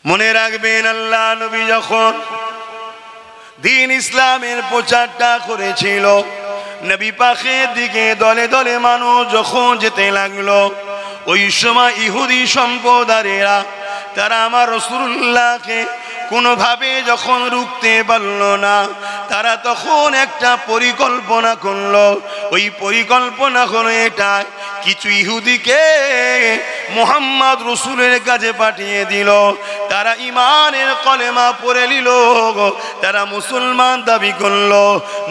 মনে রাখবেন, আল্লাহ নবী যখন দ্বীন ইসলামের প্রচারটা করেছিল, নবী পাকের দিকে দলে দলে মানুষ যখন যেতে লাগলো, ওই সময় ইহুদি সম্প্রদায়েরা তারা আমার রাসূলুল্লাহকে কোনোভাবে যখন রুখতে পারল না, তারা তখন একটা পরিকল্পনা করলো। ওই পরিকল্পনা হলো এটা, কিছু ইহুদিকে মুহাম্মদ রাসূলের কাছে পাঠিয়ে দিল। তারা ঈমানের কলেমা পড়ে নিল, তারা মুসলমান দাবি করলো,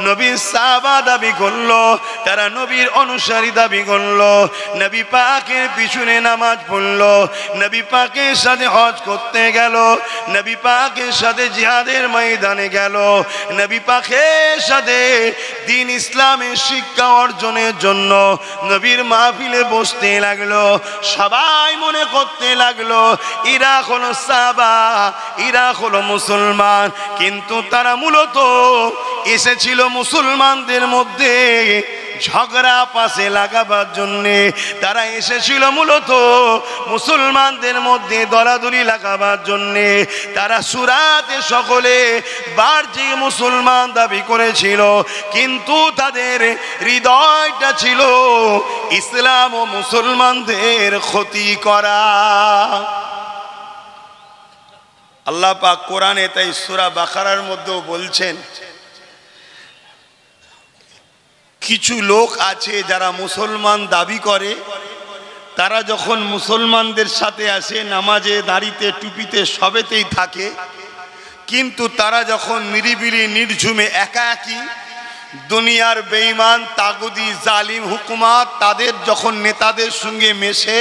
নবীর সাহাবা দাবি করলো, তারা নবীর অনুসারী দাবি করলো, নবী পাকের পিছনে নামাজ পড়লো, নবী পাকের সাথে হজ করতে গেল, নবী পাকের সাথে জিহাদের ময়দানে গেল, নবী পাকের সাথে দ্বীন ইসলামের শিক্ষা অর্জনের জন্য নবীর মাহফিলে বসতে লাগলো। সবাই মনে করতে লাগলো এরা হলো সাহাবা, এরা হলো মুসলমান, কিন্তু তারা মূলত এসেছিল মুসলমানদের মধ্যে ঝগড়া পাশে লাগাবার জন্যে। তারা এসেছিল মূলত মুসলমানদের মধ্যে দলাদলি লাগাবার জন্যে। তারা সুরাতে সকলে বাহ্যিক মুসলমান দাবি করেছিল, কিন্তু তাদের হৃদয়টা ছিল ইসলাম ও মুসলমানদের ক্ষতি করা। আল্লাহ পাক কোরআনে তাই সূরা বাকারার মধ্যেও বলছেন, কিছু লোক আছে যারা মুসলমান দাবি করে, তারা যখন মুসলমানদের সাথে আসে, নামাজে দাঁড়িতে টুপিতে সবেতেই থাকে, কিন্তু তারা যখন নিরিবিলি নির্ঝুমে একা একই দুনিয়ার বেঈমান তাগুদি জালিম হুকুমাত তাদের যখন নেতাদের সঙ্গে মেশে,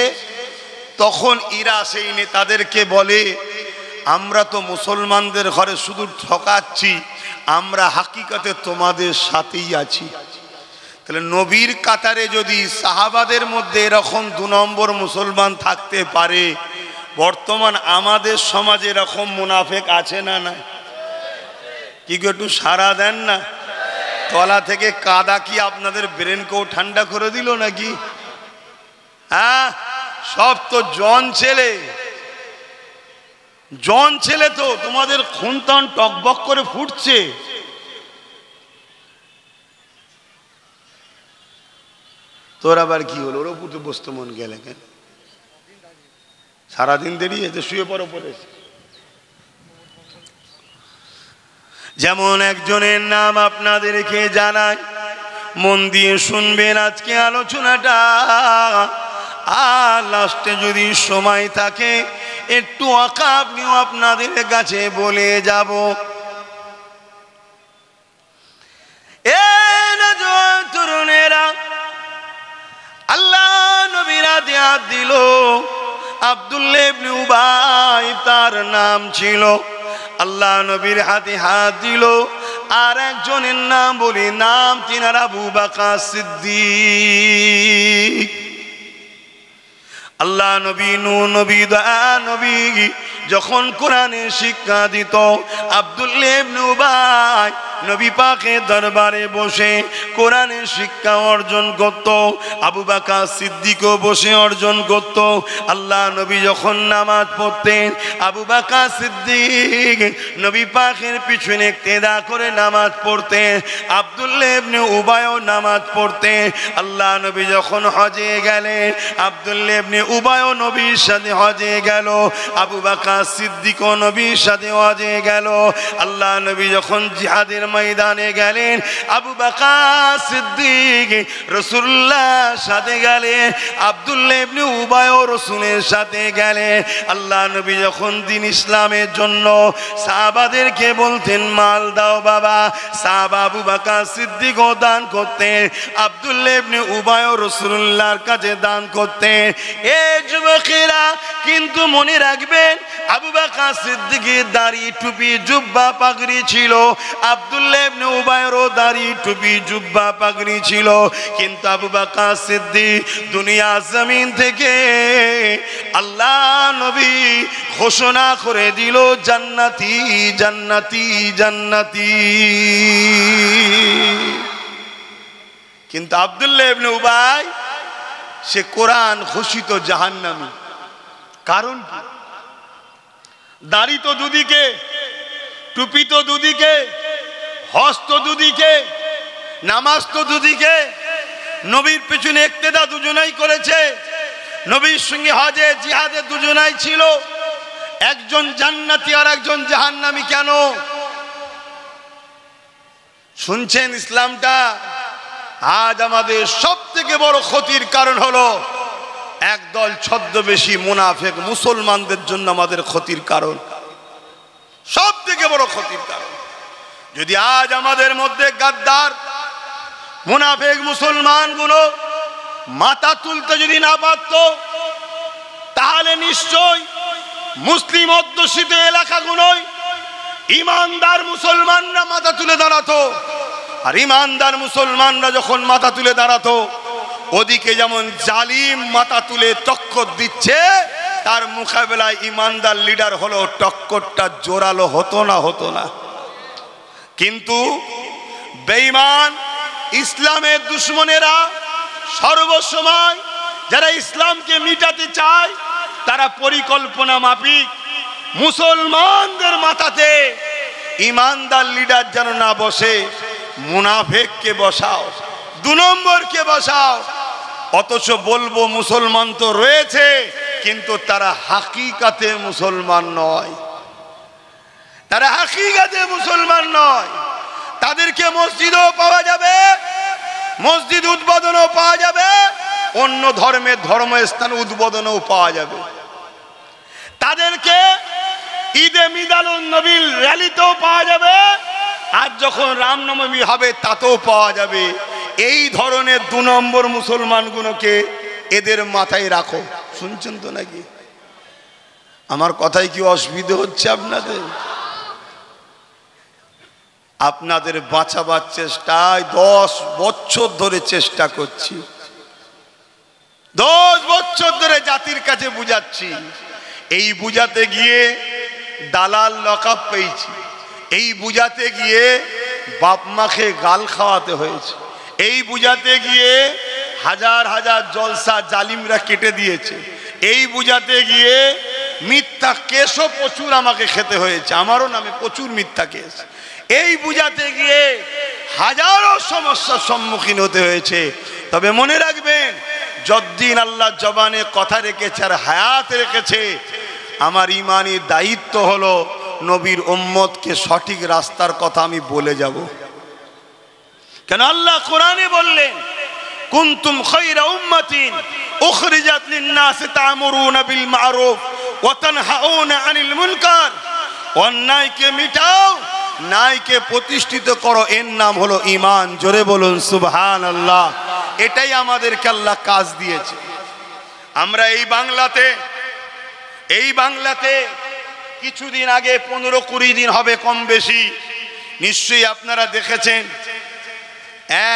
তখন এরা সেই নেতাদেরকে বলে, আমরা তো মুসলমানদের ঘরে শুধু ঠকাচ্ছি, আমরা হাকিকতে তোমাদের সাথেই আছি। তাহলে নবীর কাতারে যদি সাহাবাদের মধ্যে এরকম 2 নম্বর মুসলমান থাকতে পারে, বর্তমান আমাদের সমাজে এরকম মুনাফেক আছে না? না কি গো, একটু সাড়া দেন না। তলা থেকে কাদা কি আপনাদের ব্রেনকেও ঠান্ডা করে দিল নাকি? হ্যাঁ, সব তো জন ছেলে, জন ছেলে, তো তোমাদের খুনতান টকবক করে ফুটছে। তোর আবার কি হলো? ওর উপর বসতে মন গেলে কেন? সারাদিন দেরিয়ে শুয়ে পড়ো পড়ে। যেমন একজনের নাম আপনাদেরকে জানাই, মন দিয়ে শুনবেন আজকে আলোচনাটা, আর লাস্টে যদি সময় থাকে একটু আকাব নিয়েও আপনাদের কাছে বলে যাব। এ নওজোয়ান তরুণেরা, আল্লাহ নবীর হাতে হাত দিল, আব্দুল্লাহ ইবনে উবাই তার নাম ছিল। আল্লাহ নবীর হাতে হাত দিল, আর একজনের নাম বলি, নাম তিনার আবু বকর সিদ্দিক। আল্লাহ নবী, নূর নবী, দয়া নবী যখন কোরআনের শিক্ষা দিত, আব্দুল্লাহ ইবনে উবাই নবী পাকের দরবারে বসে কোরআনের শিক্ষা অর্জন করত, আবু বকর সিদ্দিকও বসে অর্জন করত। আল্লাহ নবী যখন নামাজ পড়তেন, আবু বকর সিদ্দিক নবী পাকের পিছনে ইক্তেদা করে নামাজ পড়তেন, আব্দুল্লাহ ইবনে উবাইও নামাজ পড়তেন। আল্লাহ নবী যখন হজে গেলেন, আব্দুল্লাহ ইবনে উবাইও নবীর সাথে হজে গেল, আবু বকর সিদ্দিকও নবীর সাথে হজে গেল। আল্লাহ নবী যখন জিহাদের ময়দানে গেলেন, আবু বকর সিদ্দিক রাসূলুল্লাহর সাথে গেলেন, আব্দুল্লাহ ইবনে উবাইও রাসূলের সাথে গেলেন। আল্লাহ নবী যখন দ্বীন ইসলামের জন্য সাহাবাদেরকে বলতেন, মাল দাও বাবা, সাহাবা আবু বকর সিদ্দিকও দান করতেন, আব্দুল্লাহ ইবনে উবাইও রাসূলুল্লাহর কাছে দান করতেন। এ যুবকেরা, কিন্তু মনে রাখবেন, আবু বকর সিদ্দিকের দাড়ি টুপি জুব্বা পাগড়ি ছিল, আব্দুল্লাহ ইবনে উবাইয়েরও দাড়ি টুপি জুব্বা পাগড়ি ছিল, কিন্তু আবু বকর সিদ্দিক দুনিয়া জমিন থেকে আল্লাহ নবী ঘোষণা করে দিল, জান্নাতি জান্নাতি জান্নাতি। কিন্তু আব্দুল্লাহ ইবনে উবাই সে কোরআন ঘোষিত জাহান্নামী। কারণ কি? দাড়ি তো দুদিকে, টুপি তো দুদিকে, হজ তো দুদিকে, নামাজ তো দুদিকে। নবীর পেছনে ইক্তেদা দুজনাই করেছে। নবীর সঙ্গে হজে জিহাদে দুজনাই ছিল। একজন জান্নাতি আর একজন জাহান্নামী কেন? শুনছেন ইসলামটা? আজ আমাদের সব থেকে বড় ক্ষতির কারণ হলো একদল ছদ্মবেশী মুনাফিক মুসলমানদের জন্য আমাদের ক্ষতির কারণ, সব থেকে বড় ক্ষতির কারণ। যদি আজ আমাদের মধ্যে গাদ্দার মুনাফিক মুসলমানগুলো মাথা তুলতে যদি না পারত, তাহলে নিশ্চয় মুসলিম অধ্যুষিত এলাকাগুলোয় ইমানদার মুসলমানরা মাথা তুলে দাঁড়াতো। আর ইমানদার মুসলমানরা যখন মাথা তুলে দাঁড়াতো, ওদিকে যেমন জালিম মাথা তুলে টক্কর দিচ্ছে, তার মোকাবেলায় ইমানদার লিডার হলো, টক্করটা জোরালো হতো না। কিন্তু বেঈমান ইসলামের দুশমনেরা সর্বসময় যারা ইসলামকে মিটাতে চায়, তারা পরিকল্পনা মাফিক মুসলমানদের মাথাতে ইমানদার লিডার যেন না বসে, মুনাফিককে বসাও, 2 নম্বরকে বসাও। অথচ বলবো মুসলমান তো রয়েছে, কিন্তু তারা হাকিকাতে মুসলমান নয়, তারা হাকিকাতে মুসলমান নয়। তাদেরকে মসজিদও পাওয়া যাবে, মসজিদ উদ্বোধনও পাওয়া যাবে, অন্য ধর্মের ধর্মস্থান উদ্বোধনও পাওয়া যাবে। তাদেরকে ঈদে মিলাদুন নবীর র্যালিতেও পাওয়া যাবে, আর যখন রামনবমী হবে তাতেও পাওয়া যাবে। এই ধরনের 2 নম্বর মুসলমানগুলোকে এদের মাথায় রাখো। শুনছেন তো নাকি? আমার কথায় কি অসুবিধা হচ্ছে আপনাদের? আপনাদের বাঁচাবার চেষ্টায় 10 বছর ধরে চেষ্টা করছি, 10 বছর ধরে জাতির কাছে বুঝাচ্ছি। এই বুঝাতে গিয়ে দালাল লকআপ পেয়েছি, এই বুঝাতে গিয়ে বাপ মাকে গাল খাওয়াতে হয়েছে, এই বুঝাতে গিয়ে হাজার হাজার জলসা জালিমরা কেটে দিয়েছে, এই বুঝাতে গিয়ে মিথ্যা কেসও প্রচুর আমাকে খেতে হয়েছে, আমারও নামে প্রচুর মিথ্যা কেস। এই বুঝাতে গিয়ে হাজারো সমস্যার সম্মুখীন হতে হয়েছে। তবে মনে রাখবেন, যতদিন আল্লাহ জবানে কথা রেখেছে আর হায়াত রেখেছে, আমার ইমানি দায়িত্ব হলো নবীর উম্মতকে সঠিক রাস্তার কথা আমি বলে যাব। কেন আল্লাহ কোরআনে বললেন, কুনতুম খায়রা উম্মাতিন উখরিজাত লিন-নাস তা'মুরুনা বিল মা'রুফ ওয়া তানহাউনা আনিল মুনকার। অন্যায়কে মিটাও, ন্যায়কে প্রতিষ্ঠিত করো, এর নাম হলো ঈমান। জোরে বলুন সুবহানাল্লাহ। এটাই আমাদেরকে আল্লাহ কাজ দিয়েছে। আমরা এই বাংলাতে কিছুদিন আগে 15-20 দিন হবে কম বেশি, নিশ্চয়ই আপনারা দেখেছেন,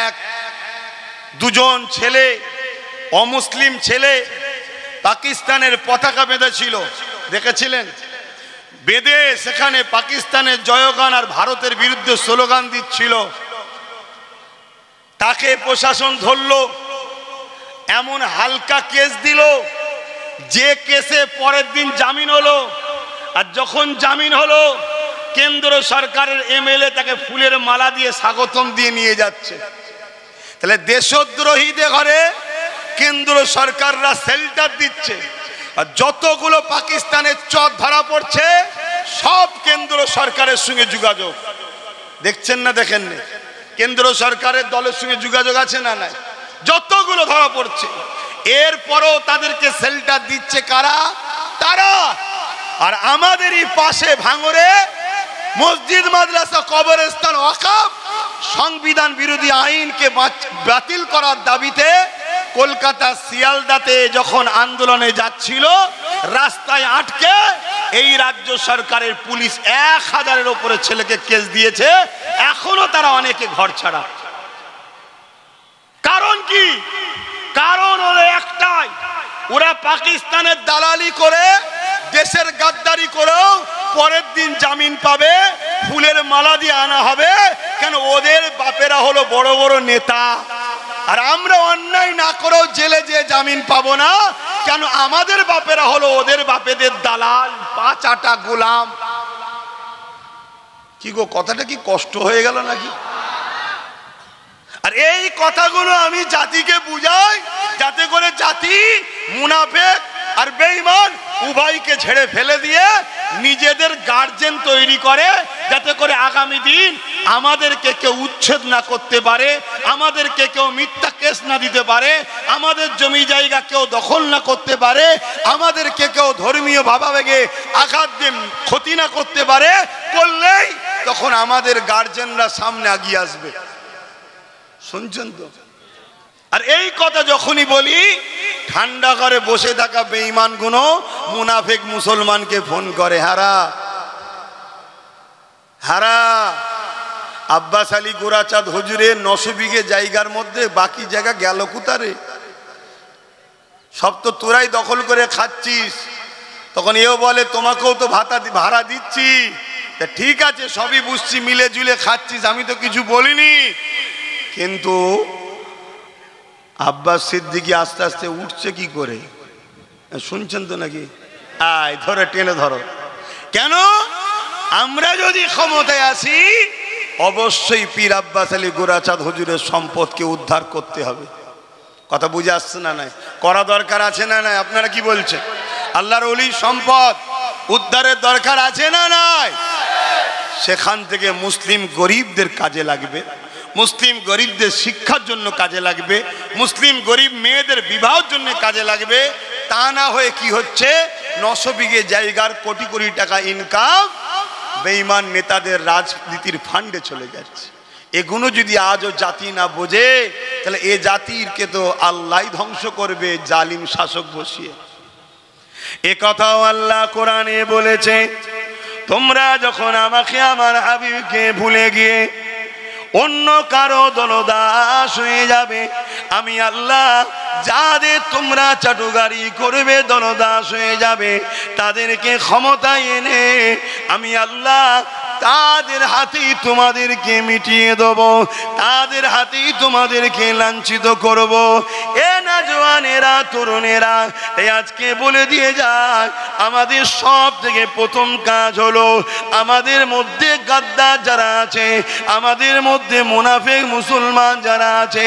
1-2 ছেলে, অমুসলিম ছেলে পাকিস্তানের পতাকা বেঁধেছিল, দেখেছিলেন? বেঁধে সেখানে পাকিস্তানের জয়গান আর ভারতের বিরুদ্ধে স্লোগান দিচ্ছিল। তাকে প্রশাসন ধরলো, এমন হালকা কেস দিল যে কেসে পরের দিন জামিন হলো। আর যখন জামিন হলো, কেন্দ্র সরকারের এমএলএ তাকে ফুলের মালা দিয়ে স্বাগতম দিয়ে নিয়ে যাচ্ছে। তাহলে দেশদ্রোহীদের ঘরে কেন্দ্র সরকাররা শেল্টার দিচ্ছে, আর যতগুলো পাকিস্তানের চর ধরা পড়ছে সব কেন্দ্র সরকারের সঙ্গে যোগাযোগ। দেখছেন না? দেখেন না? কেন্দ্র সরকারের দলের সঙ্গে যোগাযোগ আছে না নাই? যতগুলো ধরা পড়ছে, এরপরও তাদেরকে শেল্টার দিচ্ছে কারা? তারা। আর আমাদেরই পাশে ভাঙরে মসজিদ, মাদ্রাসা, কবরস্থান, ওয়াকফ সংবিধান বিরোধী আইনকে বাতিল করার দাবিতে কলকাতা শিয়ালদাতে যখন আন্দোলনে যাচ্ছিল, রাস্তায় আটকে এই রাজ্য সরকারের পুলিশ 1000-এর উপরে ছেলেকে কেস দিয়েছে। এখনো তারা অনেকে ঘর ছাড়া। কারণ কি? কারণ হলো একটাই, ওরা পাকিস্তানের দালালি করে, দেশের গাদ্দারি করেও পরের দিন জামিন পাবে, ফুলের মালা দিয়ে আনা হবে। কেন? ওদের বাপেরা হলো বড় বড় নেতা। আর আমরা অন্যায় না করেও জেলে যে জামিন পাবো না, কেন আমাদের বাপেরা হলো ওদের বাপেদের দালাল, পা চাটা গোলাম। কি গো, কথাটা কি কষ্ট হয়ে গেল নাকি? আর এই কথাগুলো আমি জাতিকে বুঝাই, যাতে করে জাতি মুনাফিক আর বেঈমান উভয়কে ঝেড়ে ফেলে দিয়ে নিজেদের গার্জেন তৈরি করে, যাতে করে আগামী দিন আমাদেরকে কেউ উচ্ছেদ না করতে পারে, আমাদেরকে কেউ মিথ্যা কেস না দিতে পারে, আমাদের জমি জায়গা কেউ দখল না করতে পারে, আমাদেরকে কেউ ধর্মীয় ভাবাবেগে আঘাত দিয়ে ক্ষতি না করতে পারে। করলেই তখন আমাদের গার্জেনরা সামনে এগিয়ে আসবে। শুনছেন তো? আর এই কথা যখনই বলি, ঠান্ডা করে বসে থাকা বেঈমান গুলো মুনাফিক মুসলমানকে ফোন করে, হারা হারা আব্বাস আলী গোরাচাঁদ হুজুরের 900 বিঘে জায়গার মধ্যে বাকি জায়গা গেল কোথারে? সব তো তোরাই দখল করে খাচ্ছিস। তখন এও বলে তোমাকেও তো ভাড়া দিচ্ছি। ঠিক আছে, সবই বুঝছি, মিলে জুলে খাচ্ছিস, আমি তো কিছু বলিনি। কিন্তু আব্বাস সিদ্দিকী আস্তে আস্তে উঠছে কি করে, শুনছেন তো নাকি? আয় ধরে টেনে ধরো। কেন? আমরা যদি ক্ষমতায় আসি, অবশ্যই পীর আব্বাস আলী গোরাচাঁদ হুজুরের সম্পদকে উদ্ধার করতে হবে। কথা বুঝে আসছে না? নাই করা দরকার আছে না নাই? আপনারা কি বলছেন? আল্লাহর ওলির সম্পদ উদ্ধারের দরকার আছে না নাই? সেখান থেকে মুসলিম গরিবদের কাজে লাগবে, মুসলিম গরিবদের শিক্ষার জন্য কাজে লাগবে, মুসলিম গরিব মেয়েদের বিবাহের জন্য কাজে লাগবে। তা না হয়ে কি হচ্ছে, 900 বিঘে জায়গার কোটি কোটি টাকা ইনকাম বেঈমান নেতাদের রাজনীতির ফান্ডে চলে যাচ্ছে। এগুলো যদি আজও জাতি না বোঝে, তাহলে এ জাতিকে তো আল্লাহ ধ্বংস করবে জালিম শাসক বসিয়ে। এ কথাও আল্লাহ কোরআনে বলেছে, তোমরা যখন আমাকে আমার হাবিবকে ভুলে গিয়ে অন্য কারো দলদাস হয়ে যাবে, আমি আল্লাহ যাদের তোমরা চাটুকারি করবে, দলদাস হয়ে যাবে, তাদেরকে ক্ষমতায় এনে আমি আল্লাহ তাদের হাতেই তোমাদেরকে মিটিয়ে দেব, তাদের হাতেই তোমাদেরকে লাঞ্ছিত করব। এ না জওয়ানেরা, তরুণেরা, এই আজকে বলে দিয়ে যাক, আমাদের সব থেকে প্রথম কাজ হলো আমাদের মধ্যে গাদ্দার যারা আছে, আমাদের মধ্যে মুনাফিক মুসলমান যারা আছে,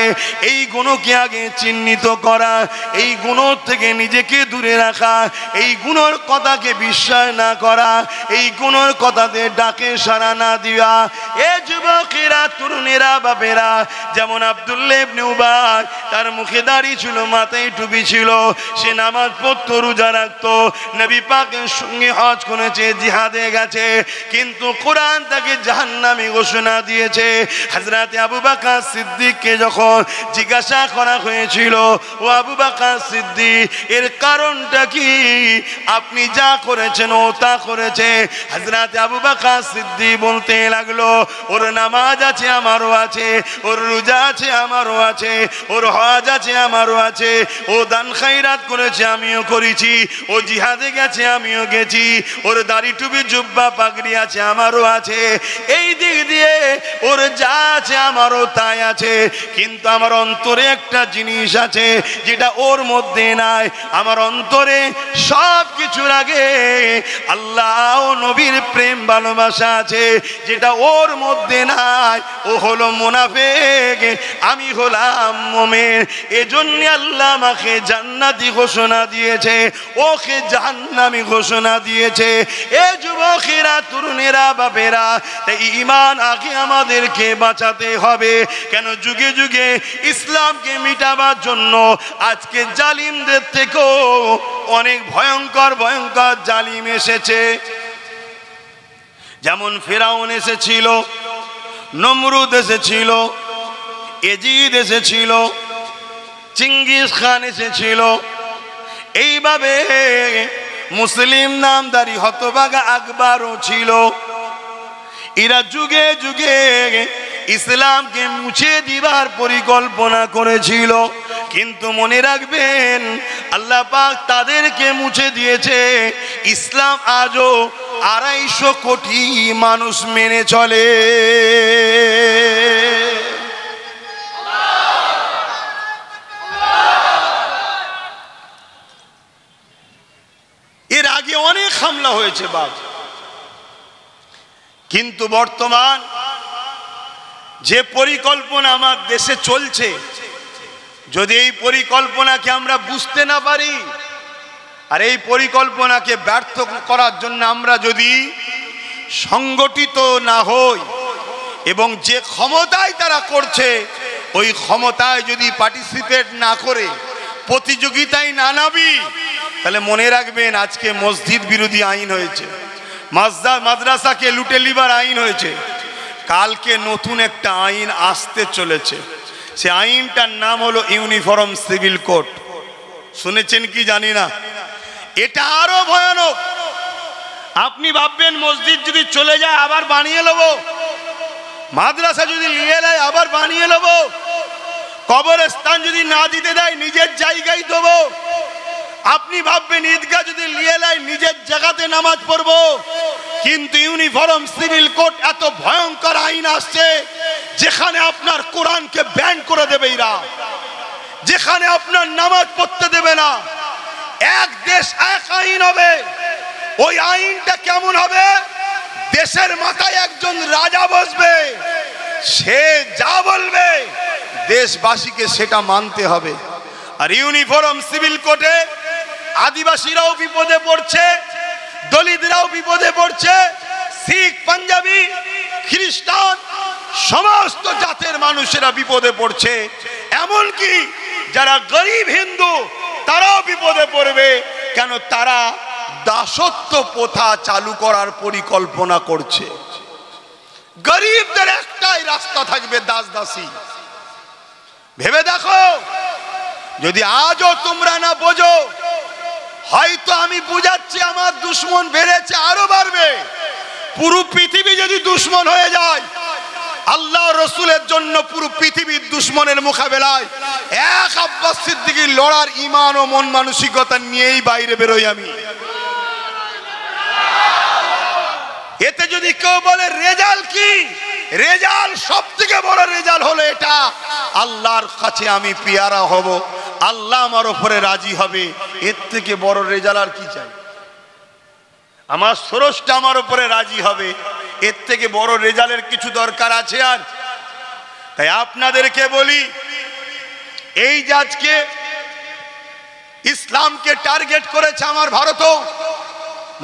এই গুণকে আগে চিহ্নিত করা, এই গুণ থেকে নিজেকে দূরে রাখা, এই গুণের কথাকে বিশ্বাস না করা, এই গুণের কথাতে ডাকে সাড়া না দিয়া। এ যুবকেরা, তরুণেরা, বাপেরা, যেমন আব্দুল্লাহ ইবনে উবাই, তার মুখে দাড়ি ছিল, মাথায় টুপি ছিল, সে নামাজ পড়তো, রোজা রাখতো, নবী পাকের সঙ্গে হজ করেছে, জিহাদে গেছে, কিন্তু কোরআন তাকে জাহান্নামী ঘোষণা দিয়েছে। হযরত আবু বকর সিদ্দিককে যখন জিজ্ঞাসা করা হয়েছিল, ও আবু বকর সিদ্দিক, এর কারণটা কি? আপনি যা করেছেন ও তা করেছে। হযরত আবু বকর সিদ্দিক বলতে লাগলো, ওর নামাজ আছে আমারও আছে, ওর রোজা আছে আমারও আছে, ওর হজ আছে আমারও আছে, ও দান খায়রাত করেছে আমিও করেছি, ও জিহাদে গেছে আমিও গেছি, ওর দাড়ি টুপি জুব্বা পাগড়ি আছে আমারও আছে, এই দিক দিয়ে ওর যা আছে আমারও তাই আছে। কিন্তু আমার অন্তরে একটা জিনিস আছে যেটা ওর মধ্যে নাই। আমার অন্তরে সব কিছুর আগে আল্লাহ ও নবীর প্রেম ভালোবাসা আছে, যেটা ওর মধ্যে নাই। ও হলো মুনাফিক, আমি হলাম মুমিন। এজন্য আল্লাহ আমাকে জান্নাতি ঘোষণা দিয়েছে, ওকে জাহান্নামী ঘোষণা দিয়েছে। এ যুবকেরা, তরুণেরা, বাপেরা, তাই ঈমান আগে আমাদেরকে বাঁচাতে হবে। কেন? যুগে যুগে ইসলামকে মিটাবার জন্য আজকে জালিমদের থেকেও অনেক ভয়ঙ্কর ভয়ঙ্কর জালিম এসেছে। যেমন ফেরাউন এসেছিল, নমরুদ এসেছিল, এজিদ এসেছিল, চিঙ্গিস খান এসেছিল। এইভাবে মুসলিম নামদারি হতভাগা আকবরও ছিল। এরা যুগে যুগে ইসলামকে মুছে দিবার পরিকল্পনা করেছিল, কিন্তু মনে রাখবেন আল্লাহ পাক তাদেরকে মুছে দিয়েছে। ইসলাম আজও 250 কোটি মানুষ মেনে চলে। হয়েছে বাপ। কিন্তু বর্তমান যে পরিকল্পনা আমার দেশে চলছে, যদি এই পরিকল্পনাকে আমরা বুঝতে না পারি আর এই পরিকল্পনাকে ব্যর্থ করার জন্য আমরা যদি সংগঠিত না হই এবং যে ক্ষমতায় তারা করছে ওই ক্ষমতায় যদি পার্টিসিপেট না করে প্রতিযোগিতায় না নামি, তাহলে মনে রাখবেন আজকে মসজিদ বিরোধী আইন হয়েছে, মাদ্রাসাকে লুটে লিবার আইন হয়েছে, কালকে নতুন একটা আইন আসতে চলেছে। সে আইনটার নাম হলো ইউনিফর্ম সিভিল কোড। শুনেছেন কি জানি না, এটা আরো ভয়ানক। আপনি ভাববেন মসজিদ যদি চলে যায় আবার বানিয়ে নেব, মাদ্রাসা যদি নিয়ে নেয় আবার বানিয়ে নেব, কবরস্থান যদি না দিতে দেয় নিজের জায়গায় দেবো। আপনি ভাববেন ঈদগাহ যদি নিয়ে নেয় নিজের জায়গাতে নামাজ পড়বো। কিন্তু ইউনিফর্ম সিভিল কোড এত ভয়ঙ্কর আইন আসছে যেখানে আপনার কোরআনকে ব্যান করে দেবে এরা, যেখানে আপনার নামাজ পড়তে দেবে না। এক দেশ এক আইন হবে। ওই আইনটা কেমন হবে? দেশের মাথায় একজন রাজা বসবে, সে যা বলবে দেশবাসীকে সেটা মানতে হবে। আর ইউনিফর্ম সিভিল কোডে আদিবাসীরাও বিপদে পড়ছে, দলিতরাও বিপদে পড়ছে, শিখ, পাঞ্জাবি, খ্রিস্টান সমস্ত জাতের মানুষেরা বিপদে পড়ছে। এমনকি যারা গরিব হিন্দু তারাও বিপদে পড়বে। কেন? তারা দাসত্ব প্রথা চালু করার পরিকল্পনা করছে। গরিবদের একটাই রাস্তা থাকবে, দাস দাসী। ভেবে দেখো, যদি আজও তোমরা না বোঝো, হয়তো আমি বুঝাচ্ছি আমার দুশ্মন বেড়েছে, আরো বাড়বে। পুরো পৃথিবী যদি দুশ্মন হয়ে যায়, আল্লাহ রসুলের জন্য পুরো পৃথিবীর দুশ্মনের মোকাবেলায় এক আব্বাস সিদ্দিকীর লড়ার ঈমান ও মন মানসিকতা নিয়েই বাইরে বেরোই আমি। এতে যদি কেউ বলে রেজাল্ট কি, রেজাল্ট সব থেকে বড় রেজাল্ট হলো এটা, আল্লাহর কাছে আমি পিয়ারা হব, আল্লাহ আমার উপরে রাজি হবে। এর থেকে বড় রেজাল্ট আর কি চাই? আমার স্রষ্টা আমার উপরে রাজি হবে, এর থেকে বড় রেজাল্টের কিছু দরকার আছে আর? তাই আপনাদেরকে বলি, এই যে আজকে ইসলামকে টার্গেট করেছে আমার ভারতও,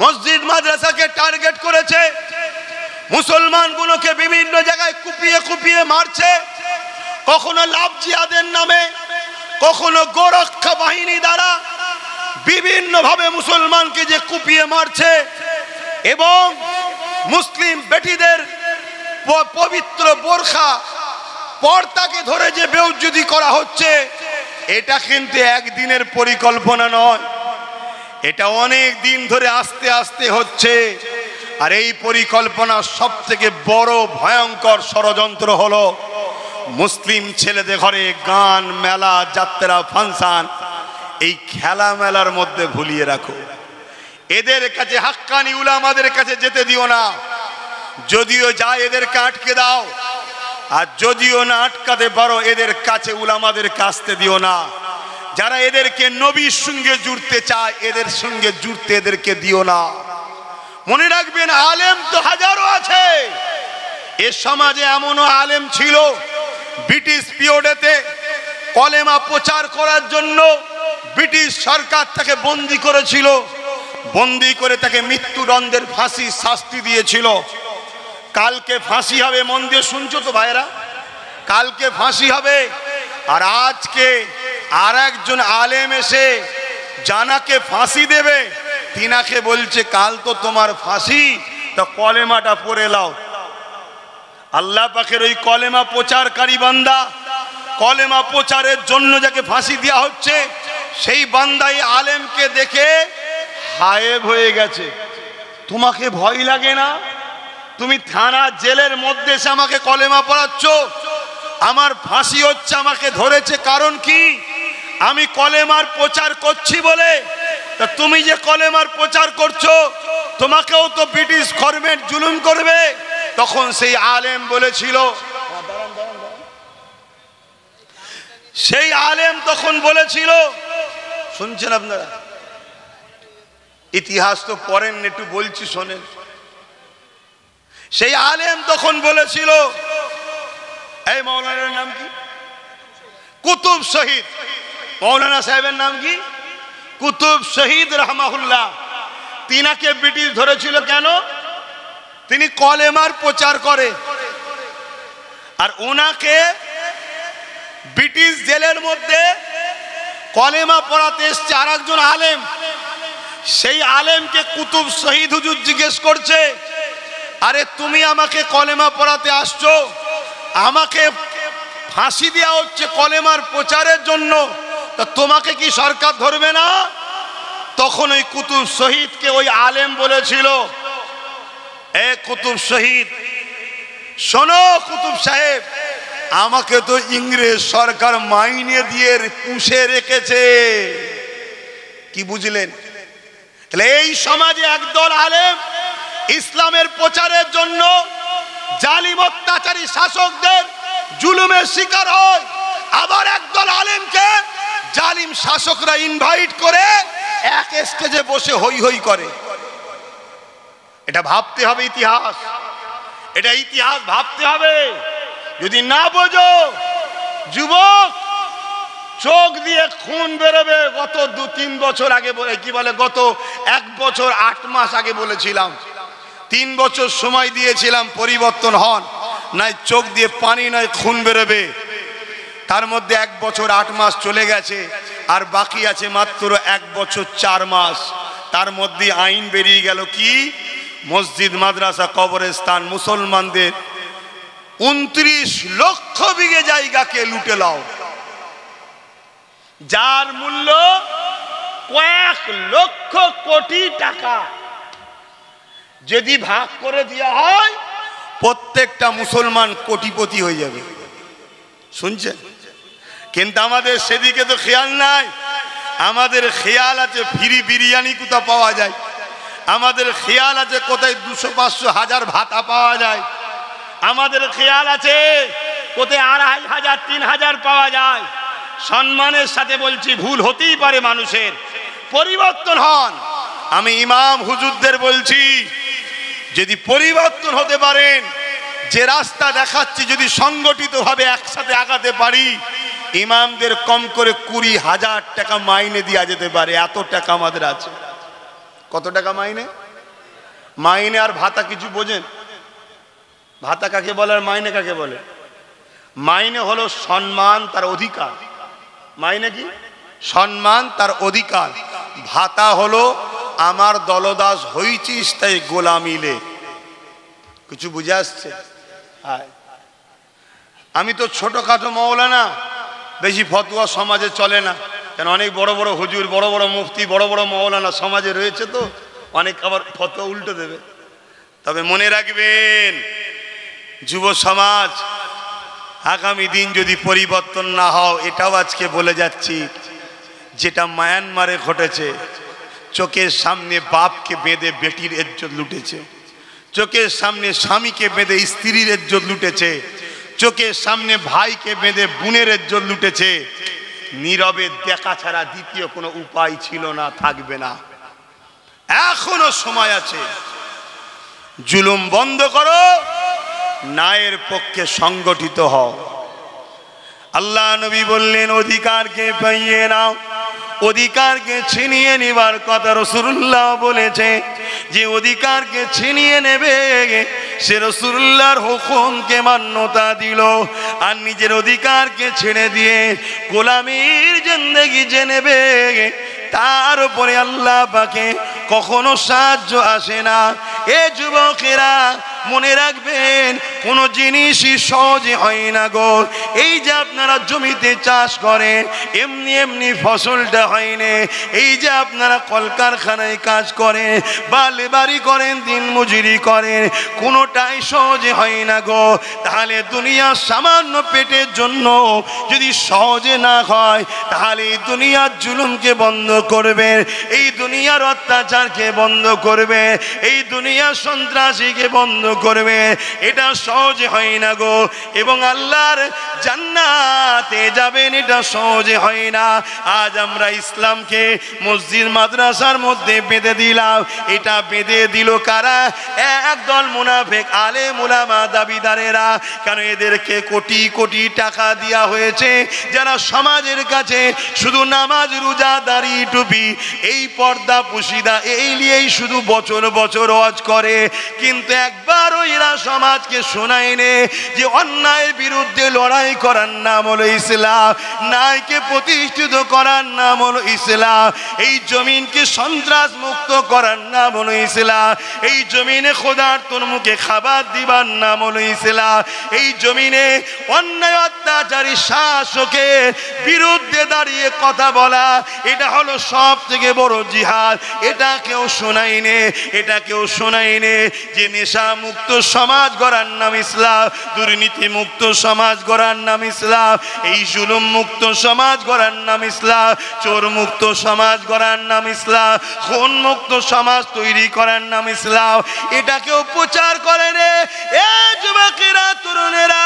মসজিদ মাদ্রাসাকে টার্গেট করেছে, মুসলমানগুলোকে বিভিন্ন জায়গায় কুপিয়ে কুপিয়ে মারছে, কখনো লাভ জিহাদের নামে, কখনো গোরক্ষা বাহিনী দ্বারা বিভিন্ন ভাবে মুসলমানকে যে কুপিয়ে মারছে, এবং মুসলিম বেটিদের পবিত্র বোরখা পর্দাকে ধরে যে বেইজ্জতি করা হচ্ছে, এটা কিন্তু একদিনের পরিকল্পনা নয়, এটা অনেক দিন ধরে আস্তে আস্তে হচ্ছে। আর এই পরিকল্পনা সব থেকে বড় ভয়ঙ্কর ষড়যন্ত্র হলো মুসলিম ছেলেদের ঘরে গান, মেলা, যাত্রা, ফাংশন, এই খেলা মেলার মধ্যে ভুলিয়ে রাখো। এদের কাছে, হাক্কানি উলামাদের কাছে যেতে দিও না। যদিও যায় এদেরকে আটকে দাও, আর যদিও না আটকাতে পারো এদের কাছে উলামাদের আসতে দিও না। যারা এদেরকে নবীর সঙ্গে জুড়তে চায় এদের সঙ্গে জুড়তে এদেরকে দিও না। মনে রাখবেন, আলেম তো হাজারো আছে। এ সমাজে এমনও আলেম ছিল, ব্রিটিশ পিরিয়ডেতে কলেমা প্রচার করার জন্য ব্রিটিশ সরকার তাকে বন্দী করেছিল, বন্দী করে তাকে মৃত্যুদণ্ডের ফাঁসির শাস্তি দিয়েছিল। কালকে ফাঁসি হবে, মন দিয়ে শুনছো তো ভাইরা? কালকে ফাঁসি হবে। আর আজকে আর একজন আলেম এসে জানাকে ফাঁসি দেবে, তিনাকে বলছে কাল তো তোমার ফাঁসি, তা কলেমাটা পড়ে লাও। আল্লাহ পাকের ওই কলেমা প্রচারকারী বান্দা, কলেমা প্রচারের জন্য যাকে ফাঁসি দেওয়া হচ্ছে, সেই বান্দাই আলেমকে দেখে হায়েব হয়ে গেছে। তোমাকে ভয় লাগে না? তুমি থানা জেলের মধ্যে এসে আমাকে কলেমা পড়াচ্ছ, আমার ফাঁসি হচ্ছে, আমাকে ধরেছে কারণ কি? আমি কলেমার প্রচার করছি বলে। তা তুমি যে কলেমার প্রচার করছো, তোমাকেও তো ব্রিটিশ গভর্নমেন্ট জুলুম করবে। তখন সেই আলেম বলেছিল, সেই আলেম তখন বলেছিল, শুনছেন আপনারা? ইতিহাস তো পড়েন, একটু বলছি শোনেন। সেই আলেম তখন বলেছিল, এই মৌলানার নাম কি? কুতুব শহীদ। মৌলানা সাহেবের নাম কি? কুতুব শহীদ রহমাহুল্লাহ। তিনাকে ব্রিটিশ ধরেছিল কেন? তিনি কলেমার প্রচার করে। আর ওনাকে ব্রিটিশ জেলের মধ্যে কলেমা পড়াতে এসছে আর একজন আলেম। সেই আলেমকে কুতুব শহীদ হুজুর জিজ্ঞেস করছে, আরে তুমি আমাকে কলেমা পড়াতে আসছো, আমাকে ফাঁসি দেওয়া হচ্ছে কলেমার প্রচারের জন্য, তা তোমাকে কি সরকার ধরবে না? তখন ওই কুতুব শহীদকে ওই আলেম বলেছিল, এ কুতুব শহীদ শোনো, কুতুব সাহেব আমাকে তো ইংরেজ সরকার মাইনে দিয়ে পুষে রেখেছে। কি বুঝলেন? তাহলে এই সমাজে একদল আলেম ইসলামের প্রচারের জন্য জালিম অত্যাচারী শাসকদের জুলুমের শিকার হয়, আবার একদল আলেমকে জালিম শাসকরা ইনভাইট করে এক স্টেজে বসে হই হই করে। এটা ভাবতে হবে ইতিহাস, এটা ইতিহাস ভাবতে হবে। যদি না বোঝো যুবক, চোখ দিয়ে খুন বেরোবে। গত 2-3 বছর আগে কি বলে, গত 1 বছর 8 মাস আগে বলেছিলাম, 3 বছর সময় দিয়েছিলাম পরিবর্তন হন, নাই চোখ দিয়ে পানি নয় খুন বেরোবে। তার মধ্যে 1 বছর 8 মাস চলে গেছে, আর বাকি আছে মাত্র 1 বছর 4 মাস। তার মধ্যে আইন বেরিয়ে গেল কি, মসজিদ মাদ্রাসা কবরস্থান মুসলমানদের 29 লক্ষ বিঘে জায়গাকে লুটে লাও, যার মূল্য কয়েক লক্ষ কোটি টাকা। যদি ভাগ করে দেওয়া হয় প্রত্যেকটা মুসলমান কোটিপতি হয়ে যাবে। শুনছেন? কিন্তু আমাদের সেদিকে তো খেয়াল নাই। আমাদের খেয়াল আছে ফ্রি বিরিয়ানি কোথা পাওয়া যায়, আমাদের খেয়াল আছে কোথায় 200, 500, 1000 ভাতা পাওয়া যায়, আমাদের খেয়াল আছে কোথায় 2500, 3000 পাওয়া যায়। সম্মানের সাথে বলছি, ভুল হতেই পারে মানুষের, পরিবর্তন হন। আমি ইমাম হুজুরদের বলছি, যদি পরিবর্তন হতে পারেন, যে রাস্তা দেখাচ্ছি যদি সংগঠিতভাবে একসাথে আগাতে পারি, ইমামদের কম করে 20,000 টাকা মাইনে দেওয়া যেতে পারে। এত টাকা আমাদের আছে। কত টাকা মাইনে? মাইনে আর ভাতা কিছু বোঝেন? ভাতা কাকে বলে আর মাইনে কাকে বলে? মাইনে হলো সম্মান, তার অধিকার। মাইনে কি? সম্মান, তার অধিকার। ভাতা হলো আমার দলদাস হইছিস তাই গোলামিলে। কিছু বুঝে আসছে? আমি তো ছোটখাটো মৌলানা, বেশি ফতোয়া সমাজে চলে না, কেন অনেক বড় বড় হুজুর, বড় বড় মুফতি, বড় বড় মৌলানা সমাজে রয়েছে, তো অনেক আবার ফতোয়া উল্টো দেবে। তবে মনে রাখবেন যুব সমাজ, আগামী দিন যদি পরিবর্তন না হও, এটাও আজকে বলে যাচ্ছি, যেটা মায়ানমারে ঘটেছে, চোখের সামনে বাপকে বেঁধে বেটির ইজ্জত লুটেছে, চোখের সামনে স্বামীকে বেঁধে স্ত্রীর ইজ্জত লুটেছে, চোখের সামনে ভাইকে বেঁধে বোনের ইজ্জত লুটেছে। নীরবে দেখা ছাড়া দ্বিতীয় কোনো উপায় ছিল না, থাকবে না। এখনো সময় আছে, জুলুম বন্ধ করো, ন্যায়ের পক্ষে সংগঠিত হও। আল্লাহ নবী বললেন, অধিকারকে পাইয়ে নাও, অধিকারকে ছিনিয়ে নেবার কথা রাসূলুল্লাহ বলেছে। যে অধিকারকে ছিনিয়ে নেবে সে রাসূলুল্লাহর হুকুমকে মান্যতা দিল, আর নিজের অধিকারকে ছেড়ে দিয়ে গোলামীর জিন্দেগি যে নেবে তার উপরে আল্লাহ পাকে কখনো সাহায্য আসে না। এ যুবকেরা মনে রাখবেন, কোনো জিনিসই সহজে হয় না গো। এই যে আপনারা জমিতে চাষ করেন, এমনি এমনি ফসলটা হয় না। এই যে আপনারা কলকারখানায় কাজ করেন বা লেবারি করেন, দিন মজুরি করেন, কোনোটাই সহজে হয় না গো। তাহলে দুনিয়ার সামান্য পেটের জন্য যদি সহজে না হয়, তাহলে এই দুনিয়ার জুলুমকে বন্ধ করবে, এই দুনিয়ার অত্যাচারকে বন্ধ করবে, এই দুনিয়ার সন্ত্রাসীকে বন্ধ করবে। এটা সহজে হয় না গো। এবং আল্লাহর জান্নাতে যাবেন এটা সহজে হয় না। আজ আমরা ইসলামকে মসজিদ মাদ্রাসার মধ্যে বেঁধে দিলাম। এটা বেঁধে দিল কারা? একদল মুনাফিক আলেম উলামা দাবিদারেরা। কারণ এদেরকে কোটি কোটি টাকা দেওয়া হয়েছে, যারা সমাজের কাছে শুধু নামাজ রোজা দাড়ি টুপি এই পর্দা পুশিদা এই নিয়েই শুধু বছর বছর ওয়াজ করে, কিন্তু একবার এরা সমাজকে শোনায়নি যে অন্যায়ের বিরুদ্ধে লড়াই করার নাম হলো ইসলাম, ন্যায়কে প্রতিষ্ঠিত করার নাম হলো ইসলাম, এই জমিনকে সন্ত্রাস মুক্ত করার নাম হলো ইসলাম, এই জমিনে খোদার তোর মুখে খাবার দিবার নাম হলো ইসলাম, এই জমিনে অন্যায় অত্যাচারী শাসকের বিরুদ্ধে দাঁড়িয়ে কথা বলা এটা হলো সব থেকে বড় জিহাদ। এটা কেউ শোনায়নি, এটা কেউ শোনায়নি যে নেশা মুক্ত সমাজ গড়ার নাম ইসলাম, দুর্নীতি মুক্ত সমাজ গড়ার নাম ইসলাম, এই জুলুম মুক্ত সমাজ গড়ার নাম ইসলাম, চোর মুক্ত সমাজ গড়ার নাম ইসলাম, খুন মুক্ত সমাজ তৈরি করার নাম ইসলাম। এটা কেউ প্রচার করে রে। এ যুবকেরা, তরুণেরা,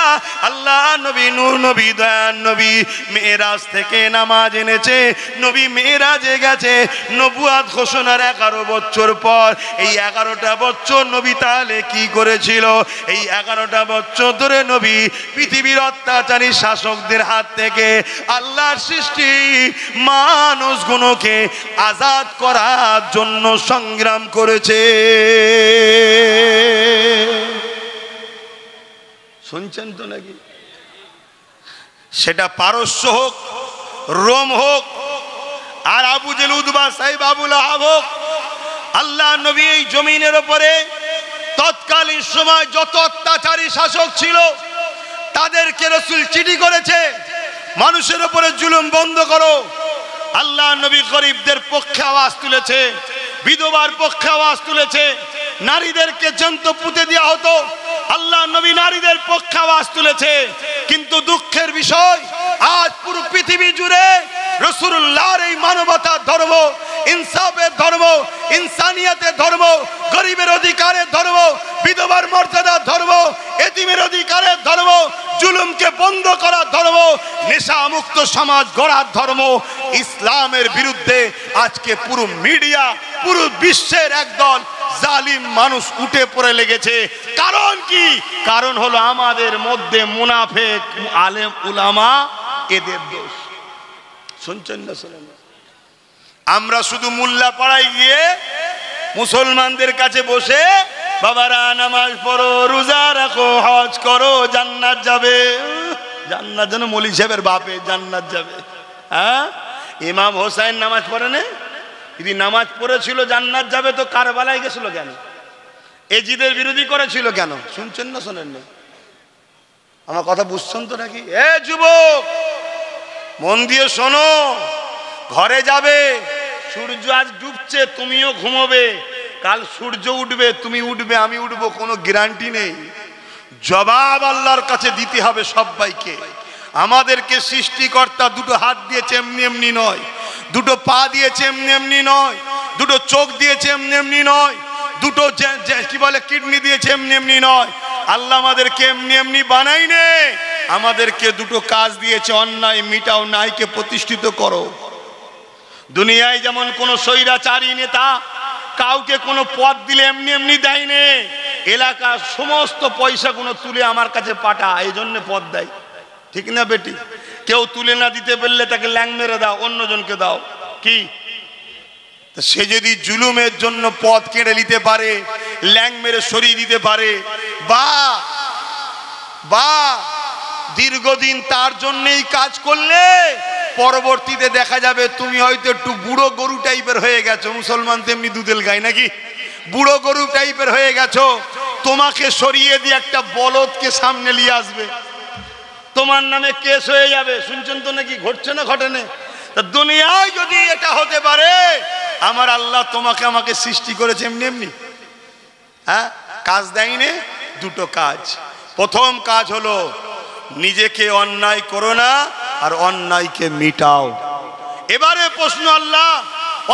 আল্লাহ নবী নূর নবী দয়ার নবী মেরাজ থেকে নামাজ এনেছে, নবী মেরাজে গেছে নবুয়াত ঘোষণার 11 বছর পর। এই 11টা বছর নবী তাহলে কি করেছিল? এই 11টা বছর ধরে নবী পৃথিবীর অত্যাচারী শাসকদের হাত থেকে আল্লাহর সৃষ্টি মানুষগুলোকে আজাদ করার জন্য সংগ্রাম করেছে। শুনছেন তো নাকি? সেটা পারস্য হোক, রোম হোক, আর আবু জেল উতবা সাহেব আবুল আহাব হোক, আল্লাহ নবী এই জমিনের উপরে তৎকালীন সময় যত অত্যাচারী শাসক ছিল তাদেরকে রাসূল চিঠি করেছে, মানুষের উপরে জুলুম বন্ধ করো। আল্লাহ নবী গরিবদের পক্ষে আওয়াজ তুলেছে, বিধবার পক্ষে আওয়াজ তুলেছে, নারীদেরকে জ্যান্ত পুঁতে দেওয়া হতো, আল্লাহ নবী নারীদের পক্ষে আওয়াজ তুলেছে। কিন্তু দুঃখের বিষয়, আজ পুরো পৃথিবী জুড়ে রাসূলুল্লাহর এই মানবতার ধর্ম, ইনসাফের ধর্ম, ইনসানিয়তের ধর্ম, গরিবের অধিকারের ধর্ম, বিধবার মর্যাদার ধর্ম, এতিমের অধিকারের ধর্ম, জুলুমকে বন্ধ করার ধর্ম, নেশা মুক্ত সমাজ গড়ার ধর্ম, ইসলামের বিরুদ্ধে আজকে পুরো মিডিয়া, পুরো বিশ্বের একদল জালিম মানুষ উঠে পড়ে লেগেছে। কারণ কি? কারণ হলো আমাদের মধ্যে মুনাফিক আলেম উলামা, এদের দোষ। শুনছেন না? শোনেন। আমরা শুধু মোল্লা পাড়ায় গিয়ে মুসলমানদের কাছে বসে বাবারা নামাজ পড়ো, রোজা রাখো, হজ করো, জান্নাত যাবে। জান্নাত যেন মৌলভী সাহেবের বাপে জান্নাত যাবে। হ্যাঁ, ইমাম হোসেন নামাজ পড়ে না? যদি নামাজ পড়েছিল জান্নাত যাবে তো কারবালায় গেছিল কেন? এজিদের বিরোধী করেছিল কেন? শুনছেন না? শোনেন না? আমার কথা বুঝছেন তো নাকি? এ যুবক, মন দিয়ে শোনো, ঘরে যাবে, সূর্য আজ ডুবছে, তুমিও ঘুমোবে, কাল সূর্য উঠবে, তুমি উঠবে, আমি উঠবো, কোনো গ্যারান্টি নেই। জবাব আল্লাহর কাছে দিতে হবে সবাইকে। আমাদেরকে সৃষ্টিকর্তা দুটো হাত দিয়েছে এমনি এমনি নয়, দুটো পা দিয়েছে এমনি এমনি নয়, দুটো চোখ দিয়েছে এমনি এমনি নয়, দুটো কি বলে কিডনি দিয়েছে এমনি এমনি নয়। আল্লাহ আমাদেরকে এমনি এমনি বানাইনি, আমাদেরকে দুটো কাজ দিয়েছে, অন্যায় মিটাও, ন্যায়কে প্রতিষ্ঠিত করো। দুনিয়ায় যেমন কোনো স্বৈরাচারী নেতা কাউকে কোনো পদ দিলে এমনি এমনি দেয়নি, এলাকার সমস্ত পয়সাগুলো তুলে আমার কাছে পাঠা, এই জন্য পদ দেয়। ঠিক না বেটি? কেউ তুলে না দিতে পারলে তাকে ল্যাং মেরে দাও, অন্যজনকে দাও। কি সে যদি জুলুমের জন্য পদ কেড়ে নিতে পারে, ল্যাং মেরে সরিয়ে দিতে পারে, বা দীর্ঘদিন তার জন্যই কাজ করলে পরবর্তীতে দেখা যাবে তুমি হয়তো একটু বুড়ো গরু টাইপের হয়ে গেছো। মুসলমান তেমনি দুধেল গায় নাকি? বুড়ো গরু টাইপের হয়ে গেছো, তোমাকে সরিয়ে দিয়ে একটা বলদকে সামনে নিয়ে আসবে, তোমার নামে কেস হয়ে যাবে। শুনছেন তো নাকি? ঘটছে না? ঘটেনি? তা দুনিয়ায় যদি এটা হতে পারে, আমার আল্লাহ তোমাকে আমাকে সৃষ্টি করেছে এমনি এমনি? হ্যাঁ, কাজ দেয়নি। দুটো কাজ। প্রথম কাজ হলো নিজেকে অন্যায় করো না, আর অন্যায়কে মিটাও। এবারে প্রশ্ন, আল্লাহ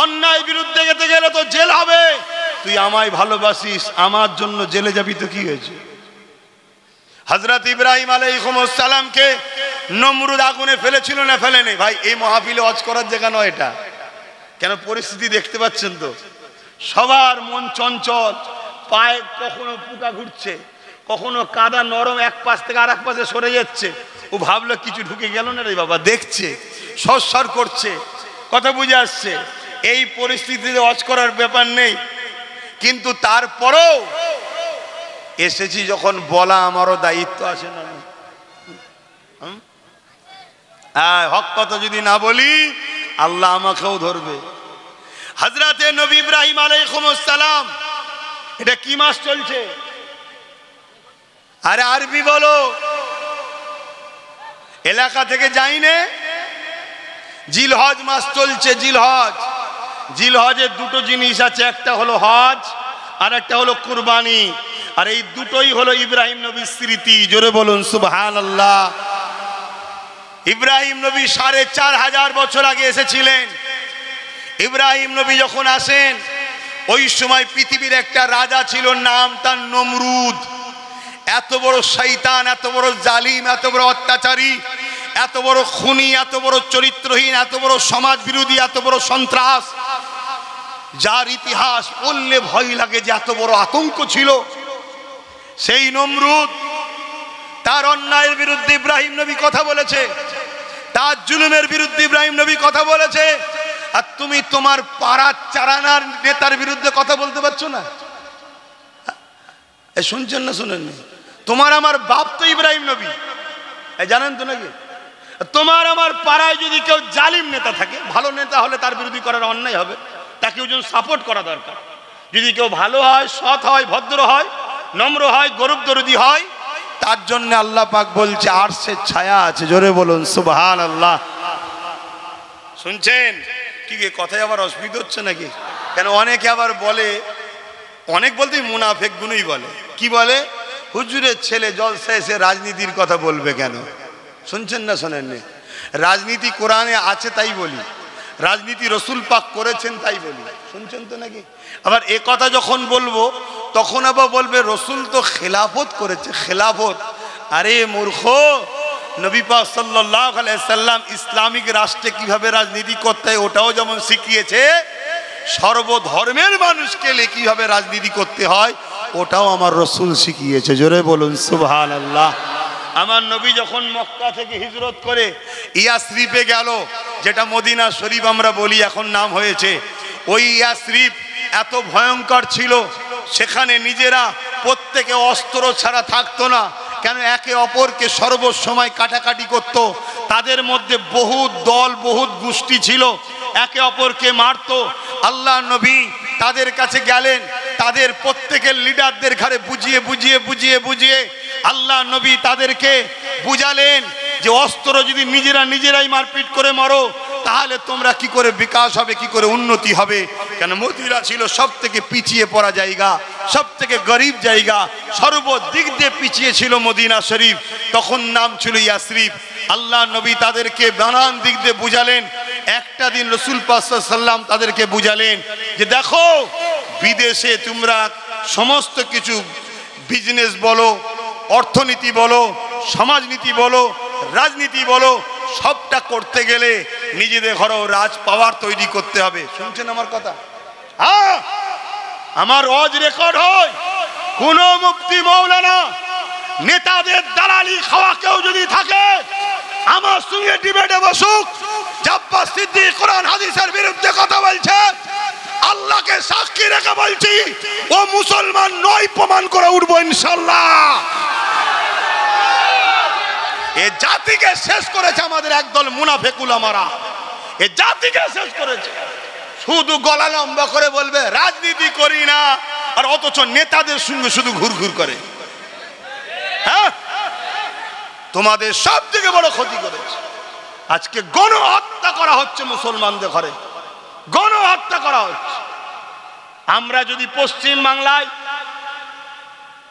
অন্যায় বিরুদ্ধে যেতে গেলে তো জেল হবে, তুই আমায় ভালোবাসিস, আমার জন্য জেলে যাবি তো কি হয়েছে? হযরত ইব্রাহিম আলাইহিস সালামকে নমরুদ আগুনে ফেলেছিল না ফেলেনি? ভাই এই মাহফিলে ওয়াজ করার জায়গা নয় এটা। কেন পরিস্থিতি দেখতে পাচ্ছেন তো, সবার মন চঞ্চল, পায়ে কখনো পোকা ঘুরছে, কখনো কাদা নরম এক পাশ থেকে আর এক পাশে সরে যাচ্ছে। ও ভাবলো কিছু ঢুকে গেল না রে বাবা, দেখছে সর করছে, কথা বুঝে আসছে। এই পরিস্থিতিতে ওয়াজ করার ব্যাপার নেই, কিন্তু তারপরেও এসেছি যখন বলা আমারও দায়িত্ব আছে না? হক কথা যদি না বলি আল্লাহ আমাকেও ধরবে। হযরতে নবী ইব্রাহিম আলাইহিস সালাম, এটা কি মাস চলছে? আরে আরবি বলো, এলাকা থেকে যাইনে। জিলহজ মাস চলছে, জিলহজ। জিলহজের দুটো জিনিস আছে, একটা হলো হজ আর একটা হলো কুরবানি। আর এই দুটোই হলো ইব্রাহিম নবীর স্মৃতি। জোরে বলুন সুবহানাল্লাহ। ইব্রাহিম নবী ৪৫০০ বছর আগে এসেছিলেন। ইব্রাহিম নবী যখন আসেন, ওই সময় পৃথিবীর একটা রাজা ছিল, নাম তার নমরুদ। এত বড় শয়তান, এত বড় জালিম, এত বড় অত্যাচারী, এত বড় খুনি, এত বড় চরিত্রহীন, এত বড় সমাজ বিরোধী, এত বড় সন্ত্রাস, যার ইতিহাস বললে ভয় লাগে যে এত বড় আতঙ্ক ছিল। সেই নমরুদ, তার অন্যায়ের বিরুদ্ধে ইব্রাহিম নবী কথা বলেছে, তার জুলুমের বিরুদ্ধে ইব্রাহিম নবী কথা বলেছে। আর তুমি তোমার পাড়ার চারানার নেতার বিরুদ্ধে কথা বলতে পারছো না? শুনছেন না শুনেননি? তোমার আমার বাপ তো ইব্রাহিম নবী, জানেন তো নাকি? তোমার আমার পাড়ায় যদি কেউ জালিম নেতা থাকে, ভালো নেতা হলে তার বিরোধী করার অন্যায় হবে, তাকে ওজন সাপোর্ট করা দরকার। যদি কেউ ভালো হয়, সৎ হয়, ভদ্র হয়, নম্র হয়, গরীব দরদি হয়, তার জন্য আল্লাহ পাক বলছে আরশের ছায়া আছে। জোরে বলুন সুবহানাল্লাহ। শুনছেন কি? কথায় আবার অসুবিধা হচ্ছে নাকি? কেন অনেকে আবার বলে, অনেক বলতে মুনাফেক গুণই বলে, কি বলে? হুজুরের ছেলে জলসা এসে রাজনীতির কথা বলবে কেন? শুনছেন না শোনেননি? রাজনীতি কোরআনে আছে তাই বলি, রাজনীতি রসুল পাক করেছেন তাই বলি। শুনছেন তো নাকি? আবার এ কথা যখন বলবো তখন আবার বলবে রসুল তো খেলাফত করেছে। খেলাফত? আরে মূর্খ, নবী পাক সাল্লাল্লাহু আলাইহি সাল্লাম ইসলামিক রাষ্ট্রে কিভাবে রাজনীতি করতে হয় ওটাও যেমন শিখিয়েছে, সর্বধর্মের মানুষকে কিভাবে রাজনীতি করতে হয় ওটাও আমার রসুল শিখিয়েছে। জোরে বলুন সুবহানাল্লাহ। আমার নবী যখন মক্কা থেকে হিজরত করে ইয়াসরিফে গেল, যেটা মদিনা শরীফ আমরা বলি, এখন নাম হয়েছে, ওই ইয়াসরিফ এত ভয়ঙ্কর ছিল, সেখানে নিজেরা প্রত্যেকে অস্ত্র ছাড়া থাকতো না। কেন? একে অপরকে সর্বসময় কাটাকাটি করত। তাদের মধ্যে বহুত দল, বহুত গোষ্ঠী ছিল, একে অপরকে মারত। আল্লাহ নবী তাদের কাছে গেলেন, তাদের প্রত্যেকের লিডারদের ঘাড়ে বুঝিয়ে বুঝিয়ে বুঝিয়ে বুঝিয়ে আল্লাহ নবী তাদেরকে বুঝালেন যে অস্ত্র যদি নিজেরাই মারপিট করে মারো তাহলে তোমরা কি করে বিকাশ হবে, কি করে উন্নতি হবে। কেন? মদিনা ছিল সব থেকে পিছিয়ে পড়া জায়গা, সব থেকে গরিব জায়গা, সর্বদিক দিয়ে পিছিয়ে ছিল মদিনা শরীফ, তখন নাম ছিল ইয়াসরিফ। আল্লাহ নবী তাদেরকে নানান দিক দিয়ে বুঝালেন। একটা দিন রসুল পাক সাল্লাল্লাহু আলাইহি ওয়াসাল্লাম তাদেরকে বুঝালেন যে দেখো, বিদেশে তোমরা সমস্ত কিছু বিজনেস বলো, অর্থনীতি বলো, সমাজনীতি বলো, রাজনীতি বলো, সবটা করতে গেলে নিজেদের ঘরেও রাজ পাওয়ার তৈরি করতে হবে। শুনছেন আমার কথা? হ্যাঁ, আমার ওয়াজ রেকর্ড হয়। কোন মুফতি মৌলানা নেতাদের দালালি খাওয়া কেউ যদি থাকে আমার সঙ্গে ডিবেটে বসুক। জাব্বার সিদ্দিক কোরআন হাদিসের বিরুদ্ধে কথা বলছে, আল্লাহকে সাক্ষী রেখে বলছি ও মুসলমান নয়, প্রমাণ করে উঠবো ইনশাআল্লাহ। এ জাতিকে শেষ করেছে আমাদের একদল মুনাফিক উলামারা, এ জাতিকে শেষ করেছে। শুধু গলা লম্বা করে বলবে রাজনীতি করি না, আর অথচ নেতাদের সঙ্গে শুধু ঘুরঘুর করে। হ্যাঁ, তোমাদের সব থেকে বড় ক্ষতি করেছে। আজকে গণহত্যা করা হচ্ছে মুসলমানদের ঘরে, গণহত্যা করা হচ্ছে। আমরা যদি পশ্চিম বাংলায়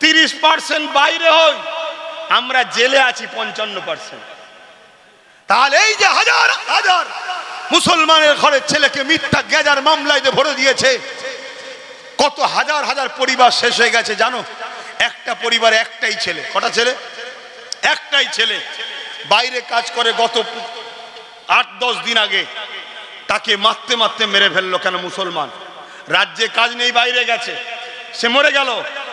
30% বাইরে হই, আমরা জেলে আছি 55%। তাহলে এই যে হাজার হাজার মুসলমানের ঘরের ছেলেকে মিথ্যা গেজার মামলায় ভরে দিয়েছে, কত হাজার হাজার পরিবার শেষ হয়ে গেছে জানো? একটা পরিবারে একটাই ছেলে। কটা ছেলে? একটাই ছেলে। বাইরে কাজ করে, গত 8-10 দিন আগে তাকে মারতে মারতে মেরে ফেললো। কেন? মুসলমান। রাজ্যে কাজ নেই, বাইরে গেছে, সে মরে গেল।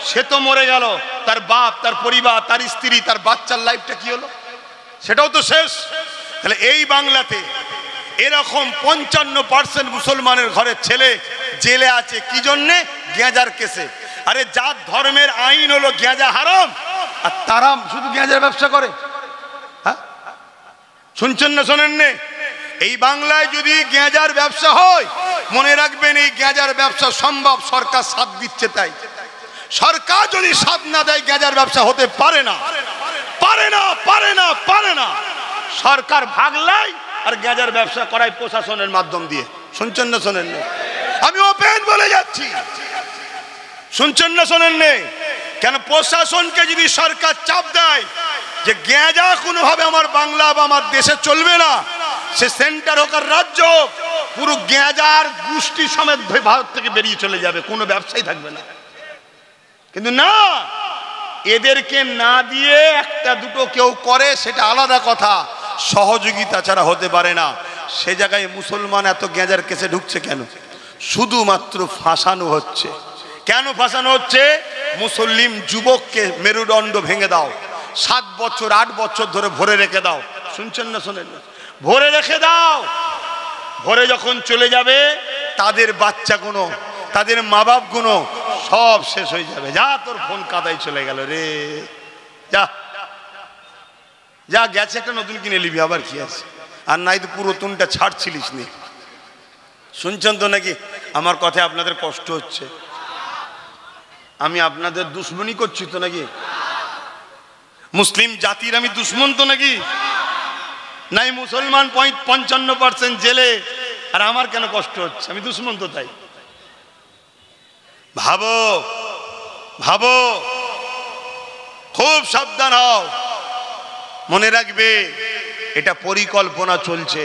সে তো মরে গেল, তার বাপ, তার পরিবার, তার স্ত্রী, তার বাচ্চার লাইফটা কি হলো? সেটাও তো শেষ। তাহলে এই বাংলাতে এরকম 55% মুসলমানের ঘরের ছেলে জেলে আছে। কি জন্যে? গেঁজার কেসে। আরে যার ধর্মের আইন হলো গেঁজা হারাম, আর তারা শুধু গেঁজার ব্যবসা করে। হ্যাঁ, শুনছেন না শোনেন নে? এই বাংলায় যদি গেঁজার ব্যবসা হয়, মনে রাখবেন এই গেঁজার ব্যবসা সম্ভব, সরকার সাথ দিচ্ছে। তাই সরকার যদি সাথ না দেয় গেঁজার ব্যবসা হতে পারে না, পারে না, পারে না, পারে না। সরকার ভাগলাই আর গেঁজার ব্যবসা করায় প্রশাসনের মাধ্যম দিয়ে। শুনছেন না শোনেন না? আমি ওপেন বলে যাচ্ছি, শুনছেন না শোনেন নে? কেন? প্রশাসনকে যদি সরকার চাপ দেয় যে গেঁজা কোনোভাবে আমার বাংলা বা আমার দেশে চলবে না, সে সেন্টার হোক আর রাজ্য, পুরো গেঁজার গোষ্ঠী সমেত ভারত থেকে বেরিয়ে চলে যাবে, কোনো ব্যবসাই থাকবে না। কিন্তু না, এদেরকে না দিয়ে একটা দুটো কেউ করে, সেটা আলাদা কথা, সহযোগিতা ছাড়া হতে পারে না। সে জায়গায় মুসলমান এত গেঁজার কেসে ঢুকছে কেন? শুধুমাত্র ফাঁসানো হচ্ছে। কেন ফাঁসানো হচ্ছে? মুসলিম যুবককে মেরুদণ্ড ভেঙে দাও, 7 বছর 8 বছর ধরে ভরে রেখে দাও। শুনছেন না শোনেন না? ভরে রেখে দাও। ভরে যখন চলে যাবে, তাদের বাচ্চাগুলো, তাদের মা বাপগুলো সব শেষ হয়ে যাবে। যা, তোর ফোন কাদায় চলে গেল রে, যা যা, গেছে, একটা নতুন কিনে নিবি, আবার কি আছে? আর নাই তো পুরাতনটা ছাড়ছিলিস নি। শুনছেন তো নাকি? আমার কথায় আপনাদের কষ্ট হচ্ছে? আমি আপনাদের দুশ্মনী করছি তো নাকি? মুসলিম জাতির আমি দুশ্মন তো নাকি? নাই, মুসলমান 55% জেলে, আর আমার কেন কষ্ট হচ্ছে? আমি দুশ্মন তো? তাই ভাবো, ভাবো, খুব সাবধান হও। মনে রাখবে, এটা পরিকল্পনা চলছে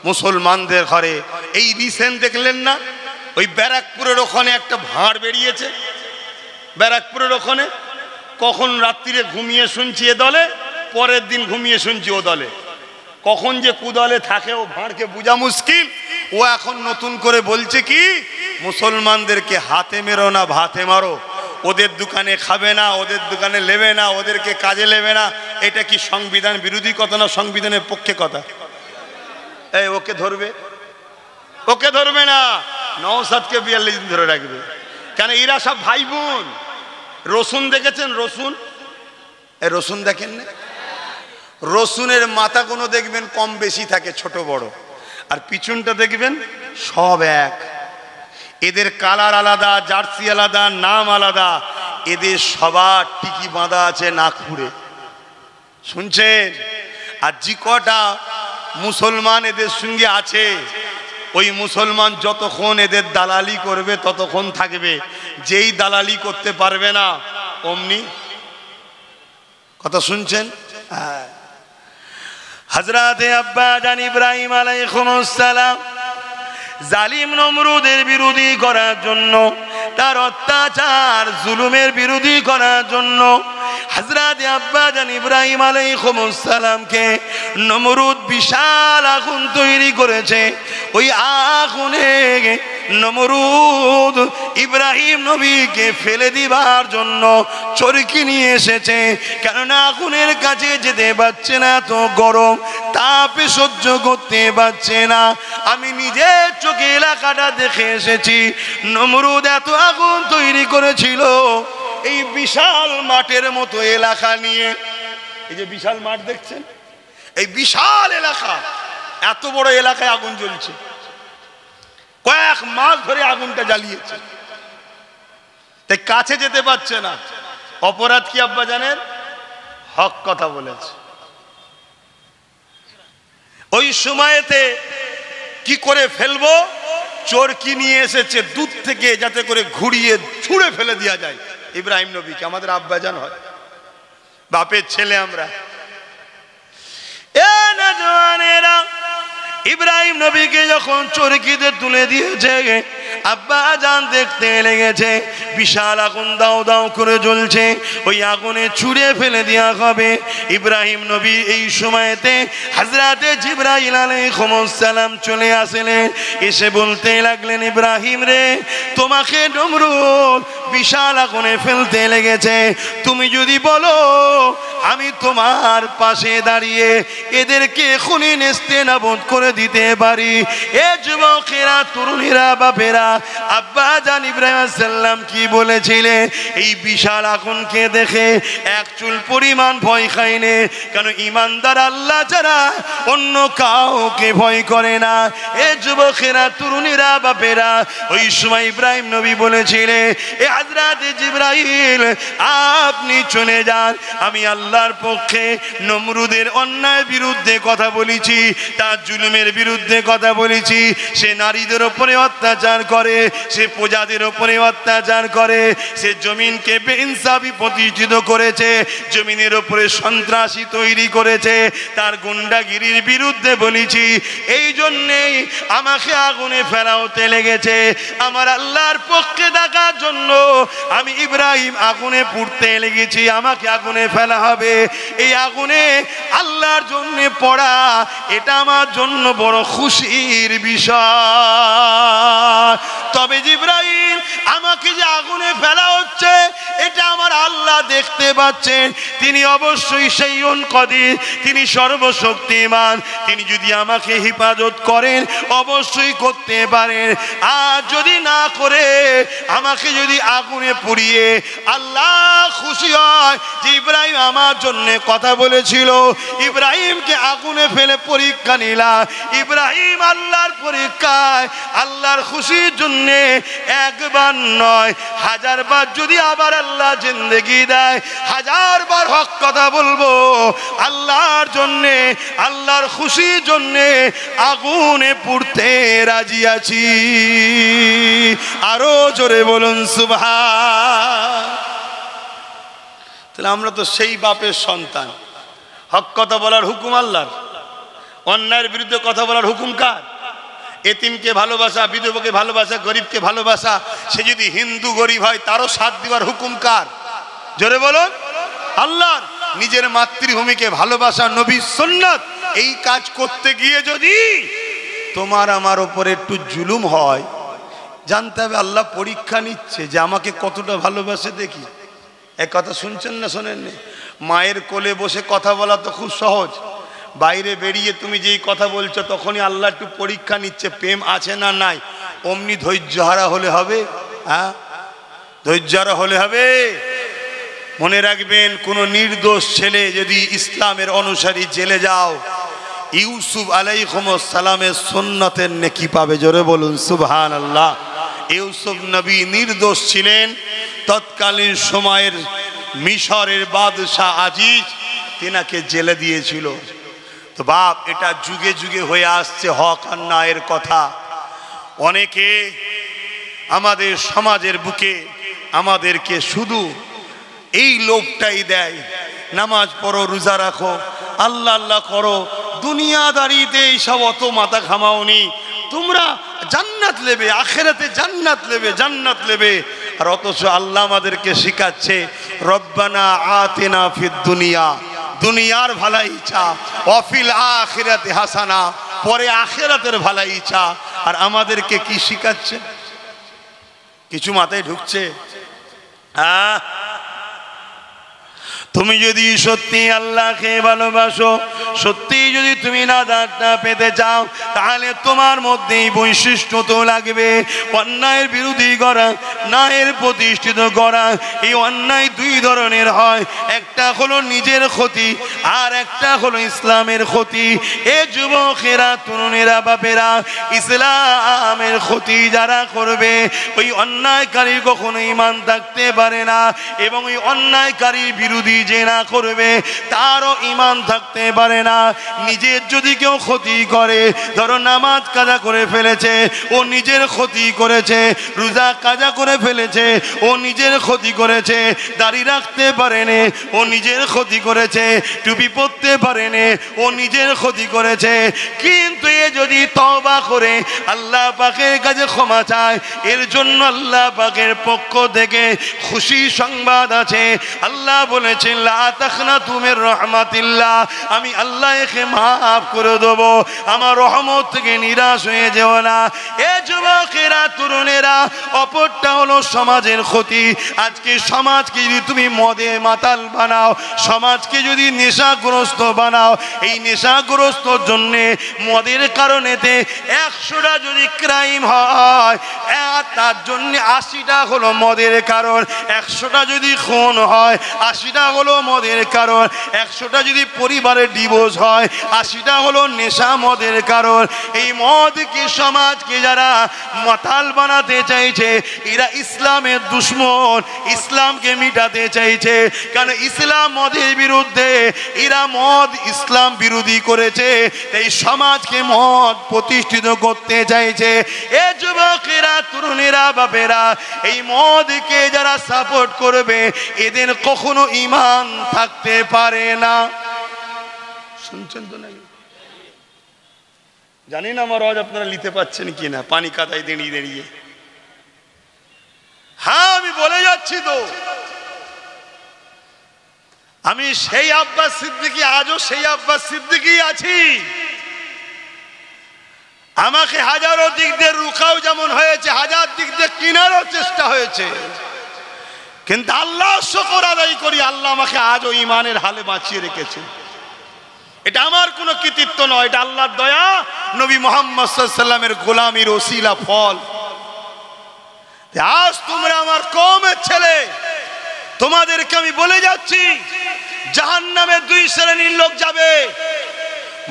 মুসলমানদের ঘরে। এই রিসেন্ট দেখলেন না, ওই ব্যারাকপুরের ওখানে একটা ভাঁড় বেরিয়েছে। ব্যারাকপুরের ওখানে কখন রাত্রিরে ঘুমিয়ে শুনছি এ দলে, পরের দিন ঘুমিয়ে শুনছি ও দলে। কখন যে কুদলে থাকে ও ভাঁড়কে বোঝা মুশকিল। ও এখন নতুন করে বলছে কি, মুসলমানদেরকে হাতে মেরো না, ভাতে মারো। ওদের দোকানে খাবে না, ওদের দোকানে নেবে না, ওদেরকে কাজে নেবে না। এটা কি সংবিধান বিরোধী কথা না সংবিধানের পক্ষে কথা? এই ওকে ধরবে, ওকে ধরবে না, নওশাদকে 42 দিন ধরে রাখবে। কেন? এরা সব ভাই বোন। রসুন দেখেছেন? রসুন, এই রসুন দেখেন না? রসুনের মাথা কোনো দেখবেন কম বেশি থাকে, ছোট বড়, আর পিছনটা দেখবেন সব এক। এদের কালার আলাদা, জার্সি আলাদা, নাম আলাদা। এদের সবার টিকি বাঁধা আছে নাগপুরে। শুনছেন? আর যে কটা মুসলমান এদের সঙ্গে আছে, ওই মুসলমান যতক্ষণ এদের দালালি করবে ততক্ষণ থাকবে। যেই দালালি করতে পারবে না, অমনি কথা শুনছেন? হ্যাঁ, হযরতে আব্বা জান ইব্রাহিম আলাইহিস সালাম জালিম নমরুদের বিরোধী করার জন্য, তার অত্যাচার জুলুমের বিরোধী করার জন্য হযরতে আব্বা জান ইব্রাহিম আলাইহিস সালামকে নমরুদ বিশাল আগুন তৈরি করেছে। ওই আগুনে নমরুদ ইব্রাহিম নবীকে ফেলে দিবার জন্য চরকি নিয়ে এসেছে। কেননা আগুনের কাছে যেতে পারছে না, তো গরম, তাপে সহ্য করতে পারছে না। আমি নিজের চোখে এলাকাটা দেখে এসেছি। নমরুদ এত আগুন তৈরি করেছিল এই বিশাল মাঠের মতো এলাকা নিয়ে। এই যে বিশাল মাঠ দেখছেন, এই বিশাল এলাকা, এত বড় এলাকায় আগুন জ্বলছে। কয়েক মাস ধরে আগুনটা জ্বালিয়েছে, তাই কাছে যেতে পারছে না। অপরাধ কি আব্বা জানেন? হক কথা বলেছে। ওই সময়তে কি করে ফেলবো, চরকি নিয়ে এসেছে দূর থেকে, যাতে করে ঘুরিয়ে ছুঁড়ে ফেলে দেওয়া যায় ইব্রাহিম নবীকে। আমাদের আব্বাজান হয়, বাপের ছেলে আমরা। এ নওজওয়ানেরা, ইব্রাহিম নবীকে যখন চরকিতে তুলে দিয়েছে, আব্বা জান দেখতে লেগেছে বিশাল আগুন দাও দাও করে জ্বলছে, ওই আগুনে ছুঁড়ে ফেলে দেওয়া হবে। ইব্রাহিম নবী এই সময়তে হযরতে জিবরাইল আলাইহিস সালাম চলে আসলেন, এসে বলতে লাগলেন, ইব্রাহিম রে, তোমাকে নমরুদ বিশাল আগুনে ফেলতে লেগেছে, তুমি যদি বলো আমি তোমার পাশে দাঁড়িয়ে এদেরকে এখনই নেস্তেনাবুদ করে দিতে পারি। এ যুবকেরা, তরুণীরা, বাপেরা, আব্বা জান ইব্রাহিম আলাইহিস সালাম কি বলেছিলেন? এই বিশাল আগুনকে দেখে এক চুল পরিমাণ ভয় খায়নি, কারণ ঈমানদার আল্লাহ ছাড়া অন্য কাউকে ভয় করে না। এ যুবকেরা, তরুণীরা, বাপেরা, ওই সময় ইব্রাহিম নবী বলেছিলেন, এ হযরত জিবরাইল আপনি চলে যান, আমি আল্লাহর পক্ষে নমরুদের অন্যায়ের বিরুদ্ধে কথা বলেছি, তার জুলুমের বিরুদ্ধে কথা বলেছি। সে নারীদের উপরে অত্যাচার করে, সে প্রজাদের উপরে অত্যাচার করে, সে জমিনকে বেইনসাফি প্রতিষ্ঠিত করেছে, জমিনের উপরে সন্ত্রাসী তৈরি করেছে, তার গুন্ডাগিরির বিরুদ্ধে বলেছি। এই জন্যেই আমাকে আগুনে ফেলা হতে লেগেছে। আমার আল্লাহর পক্ষে থাকার জন্য আমি ইব্রাহিম আগুনে পুড়তে লেগেছি, আমাকে আগুনে ফেলা হবে। এই আগুনে আল্লাহর জন্য পড়া এটা আমার জন্য বড় খুশির বিষয়। তবে জিবরাইল, আমাকে যে আগুনে ফেলা হচ্ছে এটা আমার আল্লাহ দেখতে পাচ্ছেন, তিনি অবশ্যই শাইউন কাদির, তিনি সর্বশক্তিমান, তিনি যদি আমাকে হেফাজত করেন অবশ্যই করতে পারেন। আর যদি না করে আমাকে যদি আগুনে পুড়িয়ে আল্লাহ খুশি হয় যে ইব্রাহিম আমার জন্য কথা বলেছিল, ইব্রাহিমকে আগুনে ফেলে পরীক্ষা নিলাম, ইব্রাহিম আল্লাহর পরীক্ষায় আল্লাহর খুশির জন্য একবার নয় হাজারবার যদি আবার আল্লাহ জিন্দেগি দেয়, হাজারবার হক কথা বলবো আল্লাহর জন্য, আল্লাহর খুশির জন্য আগুনে পুড়তে রাজি আছি। আরো জোরে বলুন সুবহান। তাহলে আমরা তো সেই বাপের সন্তান, হক কথা বলার হুকুম আল্লাহর, অন্যায়ের বিরুদ্ধে কথা বলার হুকুম কার? এতিমকে ভালোবাসা, বিধবাকে ভালোবাসা, গরিবকে ভালোবাসা, সে যদি হিন্দু গরিব হয় তারও সাথ দেওয়ার হুকুম কার? জোরে বলুন আল্লাহর। নিজের মাতৃভূমিকে ভালোবাসা নবীর সুন্নাত। এই কাজ করতে গিয়ে যদি তোমার আমার উপরে একটু জুলুম হয়, জানতে হবে আল্লাহ পরীক্ষা নিচ্ছে যে আমাকে কতটা ভালোবাসে দেখি। এক কথা শুনছেন না শোনেননি? মায়ের কোলে বসে কথা বলা তো খুব সহজ, বাইরে বেরিয়ে তুমি যেই কথা বলছো তখনই আল্লাহ একটু পরীক্ষা নিচ্ছে প্রেম আছে না নাই। অমনি ধৈর্যহারা হলে হবে? হ্যাঁ, ধৈর্যহারা হলে হবে? মনে রাখবেন, কোন নির্দোষ ছেলে যদি ইসলামের অনুসারী জেলে যাও, ইউসুফ আলাইহিস সালামের সুন্নতের নেকি পাবে। জোরে বলুন সুবহানাল্লাহ। ইউসুফ নবী নির্দোষ ছিলেন, তৎকালীন সময়ের মিশরের বাদশাহ আজিজ তিনাকে জেলে দিয়েছিল। তো বাপ, এটা যুগে যুগে হয়ে আসছে হক আর ন্যায়ের কথা। অনেকে আমাদের সমাজের বুকে আমাদেরকে শুধু এই লোভটাই দেয়, নামাজ পড়ো, রোজা রাখো, আল্লাহ আল্লাহ করো, দুনিয়াদারিতে এইসব অত মাথা ঘামাওনি, তোমরা জান্নাত নেবে, আখিরাতে জান্নাত নেবে, জান্নাত নেবে। আর অথচ আল্লাহ আমাদেরকে শিখাচ্ছে রব্বানা আতিনা ফিদ দুনিয়া, দুনিয়ার ভালাই চা, অফিল আখিরাতে হাসানা, পরে আখিরাতের ভালাই চা। আর আমাদেরকে কি শিখাচ্ছে? কিছু মাথায় ঢুকছে? হ্যাঁ, তুমি যদি সত্যি আল্লাহকে ভালোবাসো, সত্যি যদি তুমি নাজাতটা পেতে চাও, তাহলে তোমার মধ্যেই বৈশিষ্ট্য তো লাগবে অন্যায়ের বিরোধী করা, ন্যায়ের প্রতিষ্ঠিত করা। এই অন্যায় দুই ধরনের হয়, একটা হলো নিজের ক্ষতি আর একটা হলো ইসলামের ক্ষতি। এ যুবকেরা, তরুণেরা, বাপেরা, ইসলামের ক্ষতি যারা করবে, ওই অন্যায়কারী কখনো ঈমান থাকতে পারে না, এবং ওই অন্যায়কারী বিরোধী যে না করবে তারও ঈমান থাকতে পারে না। নিজে এর যদি কেউ ক্ষতি করে, ধরো নামাজ কাজা করে ফেলেছে, ও নিজের ক্ষতি করেছে, রোজা কাজা করে ফেলেছে, ও নিজের ক্ষতি করেছে, দাড়ি রাখতে পারেনি, ও নিজের ক্ষতি করেছে, টুপি পরতে পারেনি, ও নিজের ক্ষতি করেছে। কিন্তু এ যদি তওবা করে আল্লাহ পাকের কাছে ক্ষমা চায়, এর জন্য আল্লাহ পাকের পক্ষ থেকে খুশি সংবাদ আছে। আল্লাহ বলেছেন লা তাখনাতু মির রাহমাতিল্লাহ, আমি আল্লাহ একে মাফ করে দেবো, আমার রহমত থেকে নিরাশ হয়ে যেও না। এ যুবকেরা, তরুণেরা, অপরটা হলো সমাজের ক্ষতি। আজকে সমাজকে যদি তুমি মদে মাতাল বানাও, সমাজকে যদি নেশাগ্রস্ত বানাও, এই নেশাগ্রস্তর জন্যে মদের কারণেতে 100টা যদি ক্রাইম হয়, তার জন্যে 80টা হলো মদের কারণ। 100টা যদি খুন হয়, 80টা হলো মদের কারণ। 100টা যদি পরিবারের ডিভোর্স হয়, 80টা হলো নেশা মদের কারণ। এই মদকে, সমাজকে যারা মাতাল বানাতে চাইছে, এরা ইসলামের দুশ্মন, ইসলামকে মিটাতে চাইছে। কারণ ইসলাম মদের বিরুদ্ধে, এরা মদ ইসলাম বিরোধী করেছে, এই সমাজকে মদ প্রতিষ্ঠিত করতে চাইছে। এ যুবকেরা, তরুণেরা, বাপেরা, এই মদকে যারা সাপোর্ট করবে, এদের কখনো ঈমান থাকতে পারে না। শুনছেন তো নাকি? জানি না আমার আওয়াজ আপনারা নিতে পাচ্ছেন কিনা, পানি কাদায় দাঁড়িয়ে দাঁড়িয়ে। হ্যাঁ, আমি বলে যাচ্ছি তো, আমি সেই আব্বাস সিদ্দিকী, আজও সেই আব্বাস সিদ্দিকী আছি। আমাকে হাজারো দিক দিয়ে রুখাও যেমন হয়েছে, হাজার দিক দিয়ে কিনারও চেষ্টা হয়েছে, কিন্তু আল্লাহ শুকর আদায় করি, আল্লাহ আমাকে আজও ঈমানের হালে বাঁচিয়ে রেখেছে। এটা আমার কোনো কৃতিত্ব নয়, এটা আল্লাহর দয়া, নবী মুহাম্মদ সাল্লাল্লাহু আলাইহি ওয়াসাল্লামের গোলামির ওসিলা, ফল। আজ তোমরা আমার কওমের ছেলে, তোমাদেরকে আমি বলে যাচ্ছি, জাহান্নামে 2 শ্রেণীর লোক যাবে।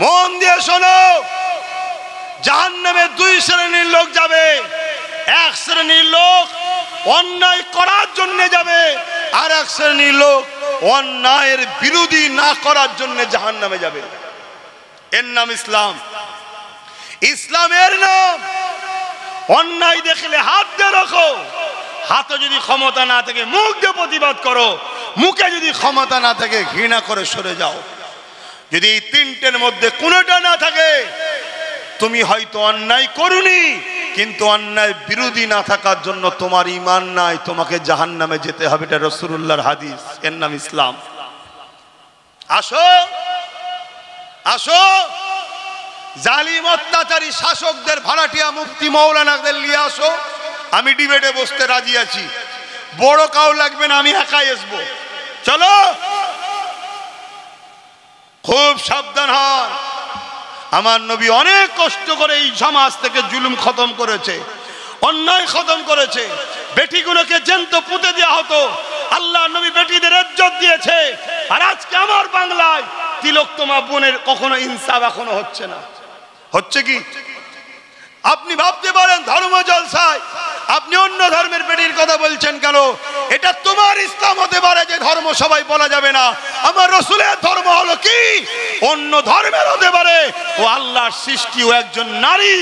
মন দিয়ে শোনো, জাহান্নামে 2 শ্রেণীর লোক যাবে। 1 শ্রেণীর লোক অন্যায় করার জন্য যাবে, আর 1 শ্রেণীর লোক অন্যায়ের বিরোধী না করার জন্য জাহান্নামে যাবে। এর নাম ইসলাম। ইসলামের নাম অন্যায় দেখলে হাত দিয়ে রাখো, হাতে যদি ক্ষমতা না থাকে মুখ দিয়ে প্রতিবাদ করো, মুখে যদি ক্ষমতা না থাকে ঘৃণা করে সরে যাও। যদি এই 3টের মধ্যে কোনোটা না থাকে, তুমি হয়তো অন্যায় করুনি, কিন্তু অন্যায় বিরোধী না থাকার জন্য তোমার ঈমান নাই, তোমাকে জাহান্নামে যেতে হবে। এটা রাসূলুল্লাহর হাদিস। এর নাম ইসলাম। আসো আসো, জালিম অত্যাচারী শাসকদের, ভাড়াটিয়া মুফতি মৌলানাদের নিয়ে আসো, আমি ডিবেটে বসতে রাজি আছি। বড় কাউ লাগবে না, আমি একাই আসবো। চলো, খুব সাবধান হন। আমার নবী অনেক কষ্ট করে এই সমাজ থেকে জুলুম খতম করেছে, অন্যায় খতম করেছে। বেটিগুলোকে জ্যান্ত পুঁতে দেওয়া হতো, আল্লাহ নবী বেটিদের ইজ্জত দিয়েছে। আর আজকে আমার বাংলায় তিলোত্তমা বোনের কখনো ইনসাফ এখনো হচ্ছে না। হচ্ছে কি? আপনি ভাবতে পারেন ধর্ম জলসায় আপনি অন্য ধর্মের বেটির কথা বলছেন কেন? এটা তোমার ইসলাম হতে পারে যে ধর্ম সবাই বলা যাবে না। আমার রাসূলের ধর্ম হলো কি? অন্য ধর্মের হতে পারে, ও আল্লাহর সৃষ্টি, ও একজন নারী,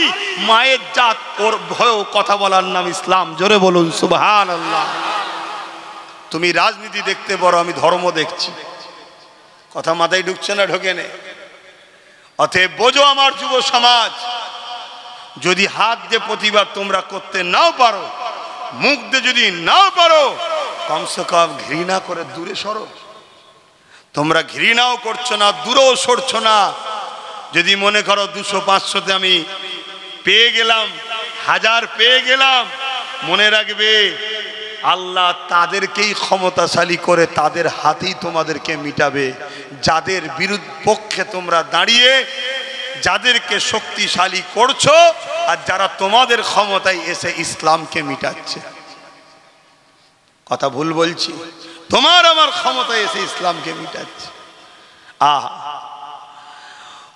মায়ের জাত, ওর ভয়েও কথা বলার নাম ইসলাম। জোরে বলুন সুবহানাল্লাহ। তুমি রাজনীতি দেখতে পারো, আমি ধর্ম দেখছি। কথা মাথায় ঢুকছে না? ঢোকে নে। অতএব বোঝো আমার যুব সমাজ, যদি হাত দিয়ে প্রতিবাদ তোমরা করতে নাও পারো, মুখ দিয়ে যদি নাও পারো, কমসে কম ঘৃণা করে দূরে সরো। তোমরা ঘৃণাও করছো না, দূরেও সরছো না। যদি মনে করো 200-500তে আমি পেয়ে গেলাম, 1000 পেয়ে গেলাম, মনে রাখবে আল্লাহ তাদেরকেই ক্ষমতাশালী করে তাদের হাতেই তোমাদেরকে মিটাবে। যাদের পক্ষে তোমরা দাঁড়িয়ে যাদেরকে শক্তিশালী করছো, আর যারা তোমাদের ক্ষমতায় এসে ইসলামকে মিটাচ্ছে। কথা ভুল বলছি? তোমার আমার ক্ষমতায় এসে ইসলামকে মিটাচ্ছে। আহা,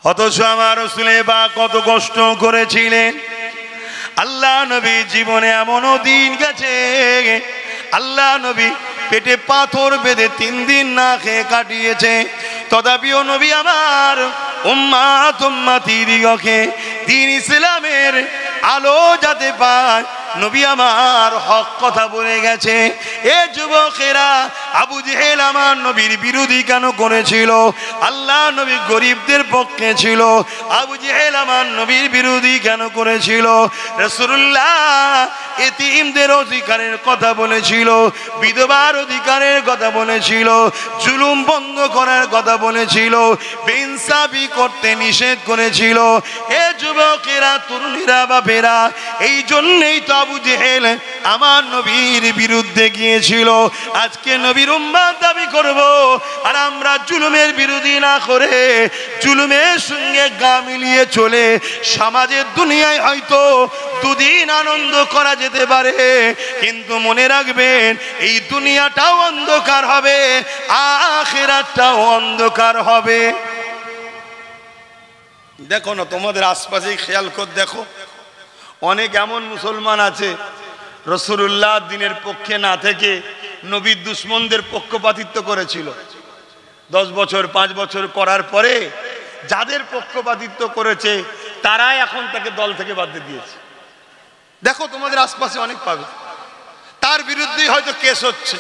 অথচ আমার রাসূল পাক কত কষ্ট করেছিলেন। আল্লাহ নবী জীবনে এমনও দিন গেছে, আল্লাহ নবী পেটে পাথর বেঁধে 3 দিন না খেয়ে কাটিয়েছে। তথাপিও নবী আমার উম্মাত উম্মতিদিগকে দ্বীন ইসলামের আলো যাতে পায়, নবী আমার হক কথা বলে গেছে। এ যুবকেরা, আবু জেহেল আমার নবীর বিরোধী কেন করেছিল? আল্লাহ নবী গরিবদের পক্ষে ছিল, আবু জেহেল আমার নবীর বিরোধী কেন করেছিল? রাসূলুল্লাহ এতিমদের অধিকারের কথা বলেছিল, বিধবার অধিকারের কথা বলেছিল, জুলুম বন্ধ করার কথা বলেছিল, বেইনসাফি করতে নিষেধ করেছিল। এ যুবকেরা, তরুণীরা, বাপেরা, এই জন্যই তো আবু জেহেল আমার নবীর বিরুদ্ধে গিয়েছিল। আজকে নবীর উম্মত দাবি করব, আর আমরা জুলুমের বিরোধী না করে জুলুমের সঙ্গে গা মিলিয়ে চলে সমাজের দুনিয়ায় হয়তো দুদিন আনন্দ করা যেতে পারে, কিন্তু মনে রাখবেন এই দুনিয়াটাও অন্ধকার হবে, আখিরাতটাও অন্ধকার হবে। দেখো না, তোমাদের আশপাশেই খেয়াল করে দেখো, অনেক এমন মুসলমান আছে রাসূলুল্লাহ দিনের পক্ষে না থেকে নবীর দুশমনদের পক্ষপাতিত্ব করেছিল। 10 বছর 5 বছর করার পরে যাদের পক্ষপাতিত্ব করেছে তারাই এখন তাকে দল থেকে বাদ দিয়ে দিয়েছে। দেখো তোমাদের আশপাশে অনেক পাবে, তার বিরুদ্ধেই হয়তো কেস হচ্ছে,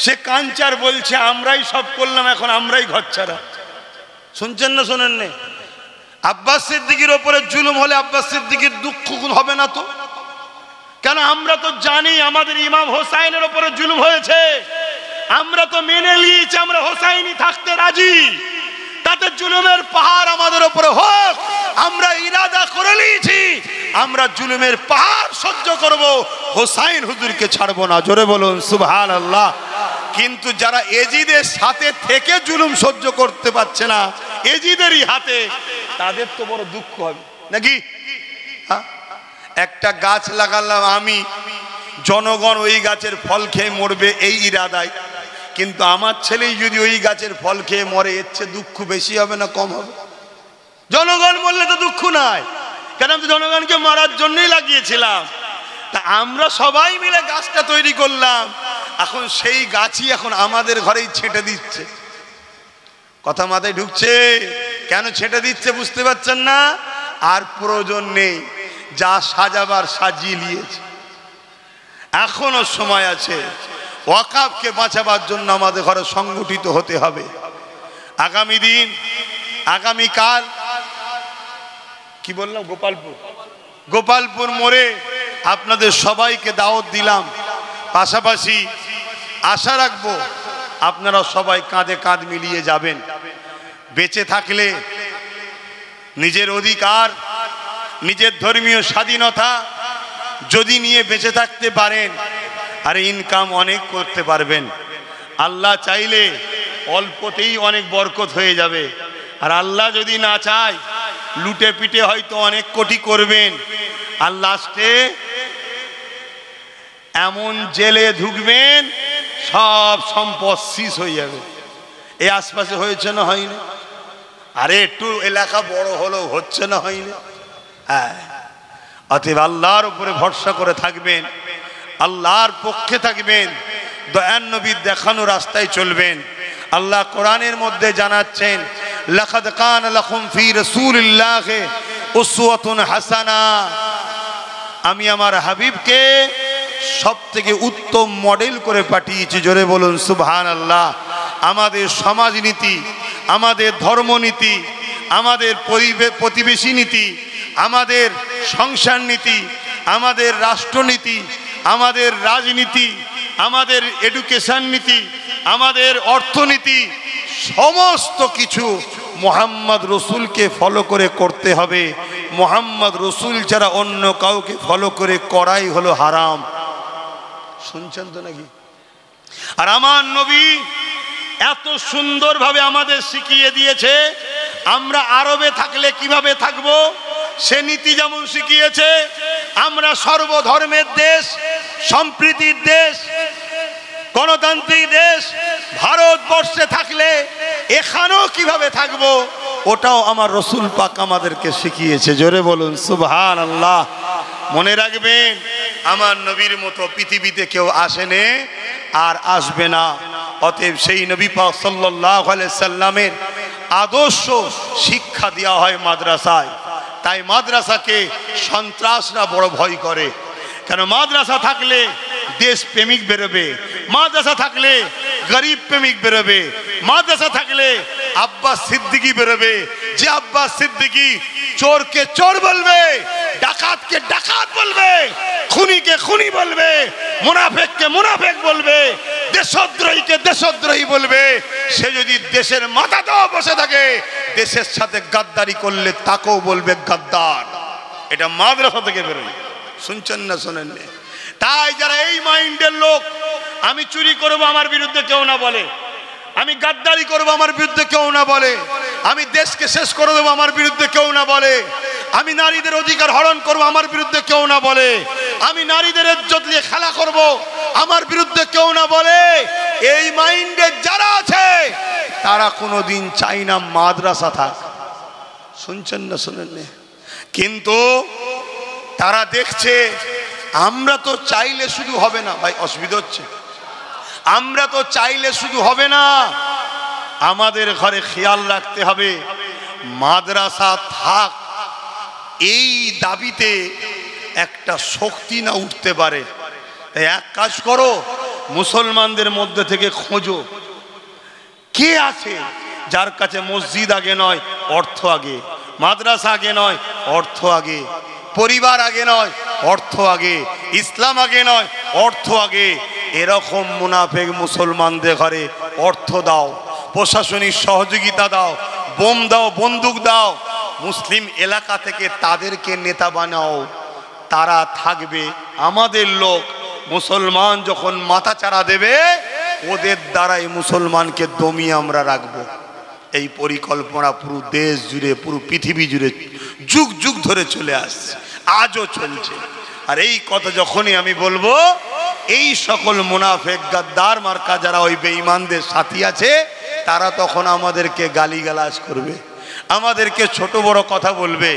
সে কাঞ্চার বলছে আমরাই সব করলাম, এখন আমরাই ঘর ছাড়া। শুনছেন না শোনেন না? আব্বাস সিদ্দিকীর ওপরে জুলুম হলে আব্বাস সিদ্দিকীর দুঃখ হবে না তো? কেন? আমরা তো জানি আমাদের ইমাম হোসাইনের ওপরে জুলুম হয়েছে, আমরা তো মেনে নিয়েছি, আমরা হোসাইনি থাকতে রাজি, তাতে জুলুমের পাহাড় আমাদের উপরে হোক, আমরা ইরাদা করে নিয়েছি আমরা জুলুমের পাহাড় সহ্য করব, হোসাইন হুজুরকে ছাড়বো না। জোরে বলুন সুবহানাল্লাহ। কিন্তু যারা এজিদের সাথে থেকে জুলুম সহ্য করতে পারছে না, এজিদেরই হাতে, তাদের তো বড় দুঃখ হবে নাকি? একটা গাছ লাগালাম আমি, জনগণ ওই গাছের ফল খেয়ে মরবে এই ইরাদায়, কিন্তু আমার ছেলেই যদি ওই গাছের ফল খেয়ে মরে, এর চেয়ে দুঃখ বেশি হবে না কম হবে? জনগণ মরলে তো দুঃখ নাই, কেন? আমি তো জনগণকে মারার জন্যই লাগিয়েছিলাম। তা আমরা সবাই মিলে গাছটা তৈরি করলাম, এখন সেই গাছই এখন আমাদের ঘরেই ছেঁটে দিচ্ছে। কথা মাথায় ঢুকছে? কেন ছেঁটে দিচ্ছে বুঝতে পারছেন না? আর প্রয়োজন নেই, যা সাজাবার সাজিয়ে নিয়েছে। এখনো সময় আছে, ওয়াকাফকে বাঁচাবার জন্য আমাদের ঘরে সংগঠিত হতে হবে। আগামী দিন, আগামীকাল, কি বললাম, গোপালপুর মোড়ে আপনাদের সবাইকে দাওয়াত দিলাম। পাশাপাশি আশা রাখবো আপনারা সবাই কাঁধে কাঁধ মিলিয়ে যাবেন। বেঁচে থাকলে নিজের অধিকার, নিজের ধর্মীয় স্বাধীনতা যদি নিয়ে বেঁচে থাকতে পারেন, আর ইনকাম অনেক করতে পারবেন। আল্লাহ চাইলে অল্পতেই অনেক বরকত হয়ে যাবে, আর আল্লাহ যদি না চায় লুটে পিটে হয়তো অনেক কোটি করবেন, আর লাস্টে এমন জেলে ঢুকবেন সব সম্পদ শেষ হয়ে যাবে। এই আশপাশে হয়েছে না হয়নি? আরে একটু এলাকা বড় হলো, হচ্ছে না হয়নি? হ্যাঁ, অতএব আল্লাহর উপরে ভরসা করে থাকবেন, আল্লাহর পক্ষে থাকবেন, দয়ার নবীর দেখানো রাস্তায় চলবেন। আল্লাহ কোরআনের মধ্যে জানাচ্ছেন, লাকাদ কানা লাকুম ফি রাসূলিল্লাহি উসওয়াতুন হাসানা। আমি আমার হাবিবকে সবথেকে উত্তম মডেল করে পাঠিয়েছি। জোরে বলুন সুবহানাল্লাহ। আমাদের সমাজনীতি, আমাদের ধর্মনীতি, আমাদের প্রতিবেশী নীতি, আমাদের সংসার নীতি, আমাদের রাষ্ট্রনীতি, আমাদের রাজনীতি, আমাদের এডুকেশন নীতি, আমাদের অর্থনীতি, সমস্ত কিছু মুহাম্মদ রসুলকে ফলো করে করতে হবে। মুহাম্মদ রসুল ছাড়া অন্য কাউকে ফলো করে করাই হলো হারাম। শুনছেন তো নাকি? আর আমার নবী এত সুন্দরভাবে আমাদের শিখিয়ে দিয়েছে, আমরা আরবে থাকলে কিভাবে থাকবো সে নীতি যেমন শিখিয়েছে। আমরা সর্বধর্মের দেশ, সম্প্রীতির দেশ, গণতান্ত্রিক দেশ ভারতবর্ষে থাকলে এখানেও কিভাবে থাকবো ওটাও আমার রসুল পাক আমাদেরকে শিখিয়েছে। জোরে বলুন সুবহানাল্লাহ। মনে রাখবেন, আমার নবীর মতো পৃথিবীতে কেউ আসেনি আর আসবে না। অতএব সেই নবী পাক সাল্লাল্লাহু আলাইহি সাল্লামের আদর্শ শিক্ষা দেওয়া হয় মাদ্রাসায়। তাই মাদ্রাসাকে সন্ত্রাসরা বড় ভয় করে। কেন মাদ্রাসা থাকলে দেশ প্রেমিক বেরোবে, মাদ্রাসা থাকলে গরিব প্রেমিক বেরোবে, মাদ্রাসা থাকলে আব্বাস সিদ্দিকী বেরোবে। যে আব্বাস সিদ্দিকী চোরকে চোর বলবে, ডাকাতকে ডাকাত বলবে, খুনিকে খুনি বলবে, মুনাফেককে মুনাফেক বলবে, দেশদ্রোহীকে দেশদ্রোহী বলবে, সে যদি দেশের মাথাতেও বসে থাকে দেশের সাথে গাদ্দারি করলে তাকেও বলবে গাদ্দার। এটা মাদ্রাসা থেকে বেরোয়। শুনছেন না শোনেন? তাই যারা এই মাইন্ডের লোক, আমি চুরি করব আমার বিরুদ্ধে কেউ না বলে, আমি গাদ্দারি করব আমার বিরুদ্ধে কেউ না বলে, আমি দেশকে শেষ করে দেবো আমার বিরুদ্ধে কেউ না বলে, আমি নারীদের অধিকার হরণ করব আমার বিরুদ্ধে কেউ না বলে, আমি নারীদের ইজ্জত নিয়ে খেলা করব আমার বিরুদ্ধে কেউ না বলে, এই মাইন্ডে যারা আছে তারা কোনোদিন চাই না মাদ্রাসা থাক। শুনছেন না শোনেন? কিন্তু তারা দেখছে আমরা তো চাইলে শুধু হবে না। ভাই অসুবিধা হচ্ছে? আমরা তো চাইলে শুধু হবে না, আমাদের ঘরে খেয়াল রাখতে হবে মাদ্রাসা থাক। এই দাবিতে একটা শক্তি না উঠতে পারে। তাই এক কাজ করো, মুসলমানদের মধ্যে থেকে খোঁজো কে আছে যার কাছে মসজিদ আগে নয় অর্থ আগে, মাদ্রাসা আগে নয় অর্থ আগে, পরিবার আগে নয় অর্থ আগে, ইসলাম আগে নয় অর্থ আগে। এরকম মুনাফেক মুসলমানদের ঘরে অর্থ দাও, প্রশাসনিক সহযোগিতা দাও, বোম দাও, বন্দুক দাও, মুসলিম এলাকা থেকে তাদেরকে নেতা বানাও, তারা থাকবে। আমাদের লোক মুসলমান যখন মাথা চারা দেবে ওদের দ্বারাই মুসলমানকে দমিয়ে আমরা রাখবো। এই পরিকল্পনা পুরো দেশ জুড়ে, পুরো পৃথিবী জুড়ে যুগ যুগ ধরে চলে আসছে, আজও চলছে। আর এই কথা যখনই আমি বলবো, এই সকল মুনাফেক গাদ্দার মার্কা যারা ওই বেঈমানদের সাথী আছে তারা তখন আমাদেরকে গালিগালাজ করবে, আমাদেরকে ছোট বড় কথা বলবে,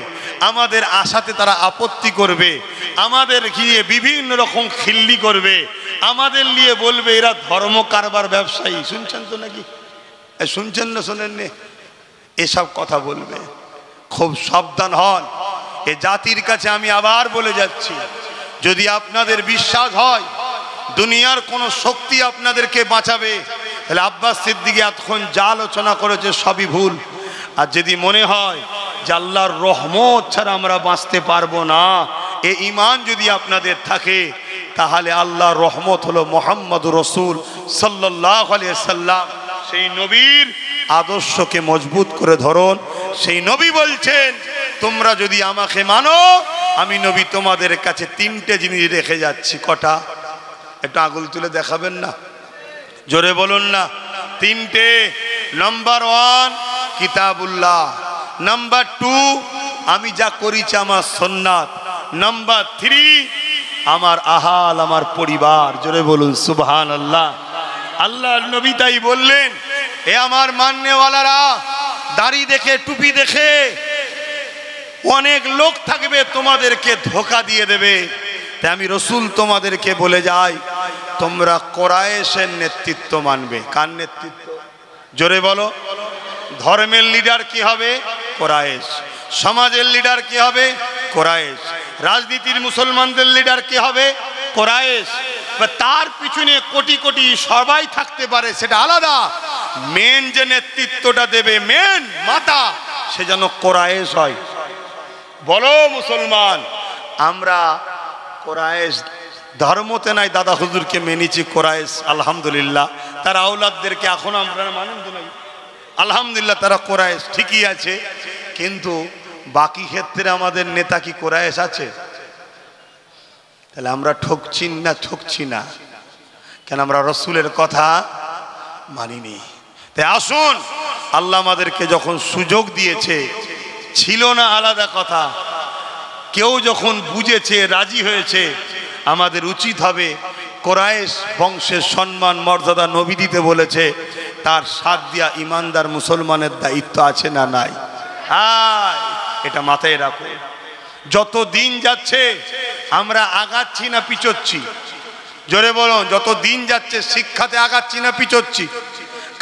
আমাদের আশাতে তারা আপত্তি করবে, আমাদের গিয়ে বিভিন্ন রকম খিল্লি করবে, আমাদের নিয়ে বলবে এরা ধর্ম কারবার ব্যবসায়ী। শুনছেন তো নাকি? শুনছেন না শোনেন? এসব কথা বলবে। খুব সাবধান হন। এ জাতির কাছে আমি আবার বলে যাচ্ছি, যদি আপনাদের বিশ্বাস হয় দুনিয়ার কোনো শক্তি আপনাদেরকে বাঁচাবে, তাহলে আব্বাস সিদ্দিকী এতক্ষণ যা আলোচনা করেছে সবই ভুল। আর যদি মনে হয় যে আল্লাহর রহমত ছাড়া আমরা বাঁচতে পারবো না, এ ঈমান যদি আপনাদের থাকে, তাহলে আল্লাহর রহমত হলো মুহাম্মদুর রাসূল সাল্লাল্লাহু আলাইহি সাল্লাম। সেই নবীর আদর্শকে মজবুত করে ধরুন। সেই নবী বলছেন, তোমরা যদি আমাকে মানো, আমি নবী তোমাদের কাছে তিনটে জিনিস রেখে যাচ্ছি। কটা? একটু আঙুল তুলে দেখাবেন না? জোরে বলুন না। তিনটে। নাম্বার 1 কিতাবুল্লাহ, নাম্বার 2 আমি যা করেছি আমার সুন্নাত, নাম্বার 3 আমার আহাল, আমার পরিবার। জোরে বলুন সুবহানাল্লাহ। আল্লাহর নবী তাই বললেন, এ আমার মাননেওয়ালারা, দাড়ি দেখে টুপি দেখে অনেক লোক থাকবে তোমাদেরকে ধোঁকা দিয়ে দেবে, তাই আমি রসুল তোমাদেরকে বলে যাই, তোমরা কোরাইশের নেতৃত্ব মানবে। কার নেতৃত্ব? জোরে বলো। ধর্মের লিডার কি হবে? কোরাইশ। সমাজের লিডার কি হবে? কোরাইশ। রাজনীতির মুসলমানদের লিডার কি হবে? কোরাইশ। তার পিছনে কোটি কোটি সবাই থাকতে পারে, সেটা আলাদা। মেন যে নেতৃত্বটা দেবে, মেন মাথা, সে যেন কোরাইশ হয়। বলো মুসলমান, আমরা কোরাইশ ধর্মতে নাই, দাদা হুজুরকে মেনেছি কোরাইশ, আলহামদুলিল্লাহ। তার আওলাদদেরকে এখন আমরা মানেন তো নাই, আলহামদুলিল্লাহ, তারা কোরাইশ ঠিকই আছে। কিন্তু বাকি ক্ষেত্রে আমাদের নেতা কি কোরাইশ আছে? তাহলে আমরা ঠকছি না? ঠকছি না কেন? আমরা রসুলের কথা মানিনি। তাই আসুন, আল্লাহ আমাদেরকে যখন সুযোগ দিয়েছে, ছিল না আলাদা কথা, কেউ যখন বুঝেছে, রাজি হয়েছে, আমাদের উচিত হবে কোরাইশ বংশের সম্মান মর্যাদা নবী দিতে বলেছে, তার সাথ দিয়া ইমানদার মুসলমানের দায়িত্ব আছে না নাই? এটা মাথায় রাখো। যত দিন যাচ্ছে আমরা আগাচ্ছি না পিছোচ্ছি? জোরে বলুন। যত দিন যাচ্ছে শিক্ষাতে আগাচ্ছি না পিছোচ্ছি?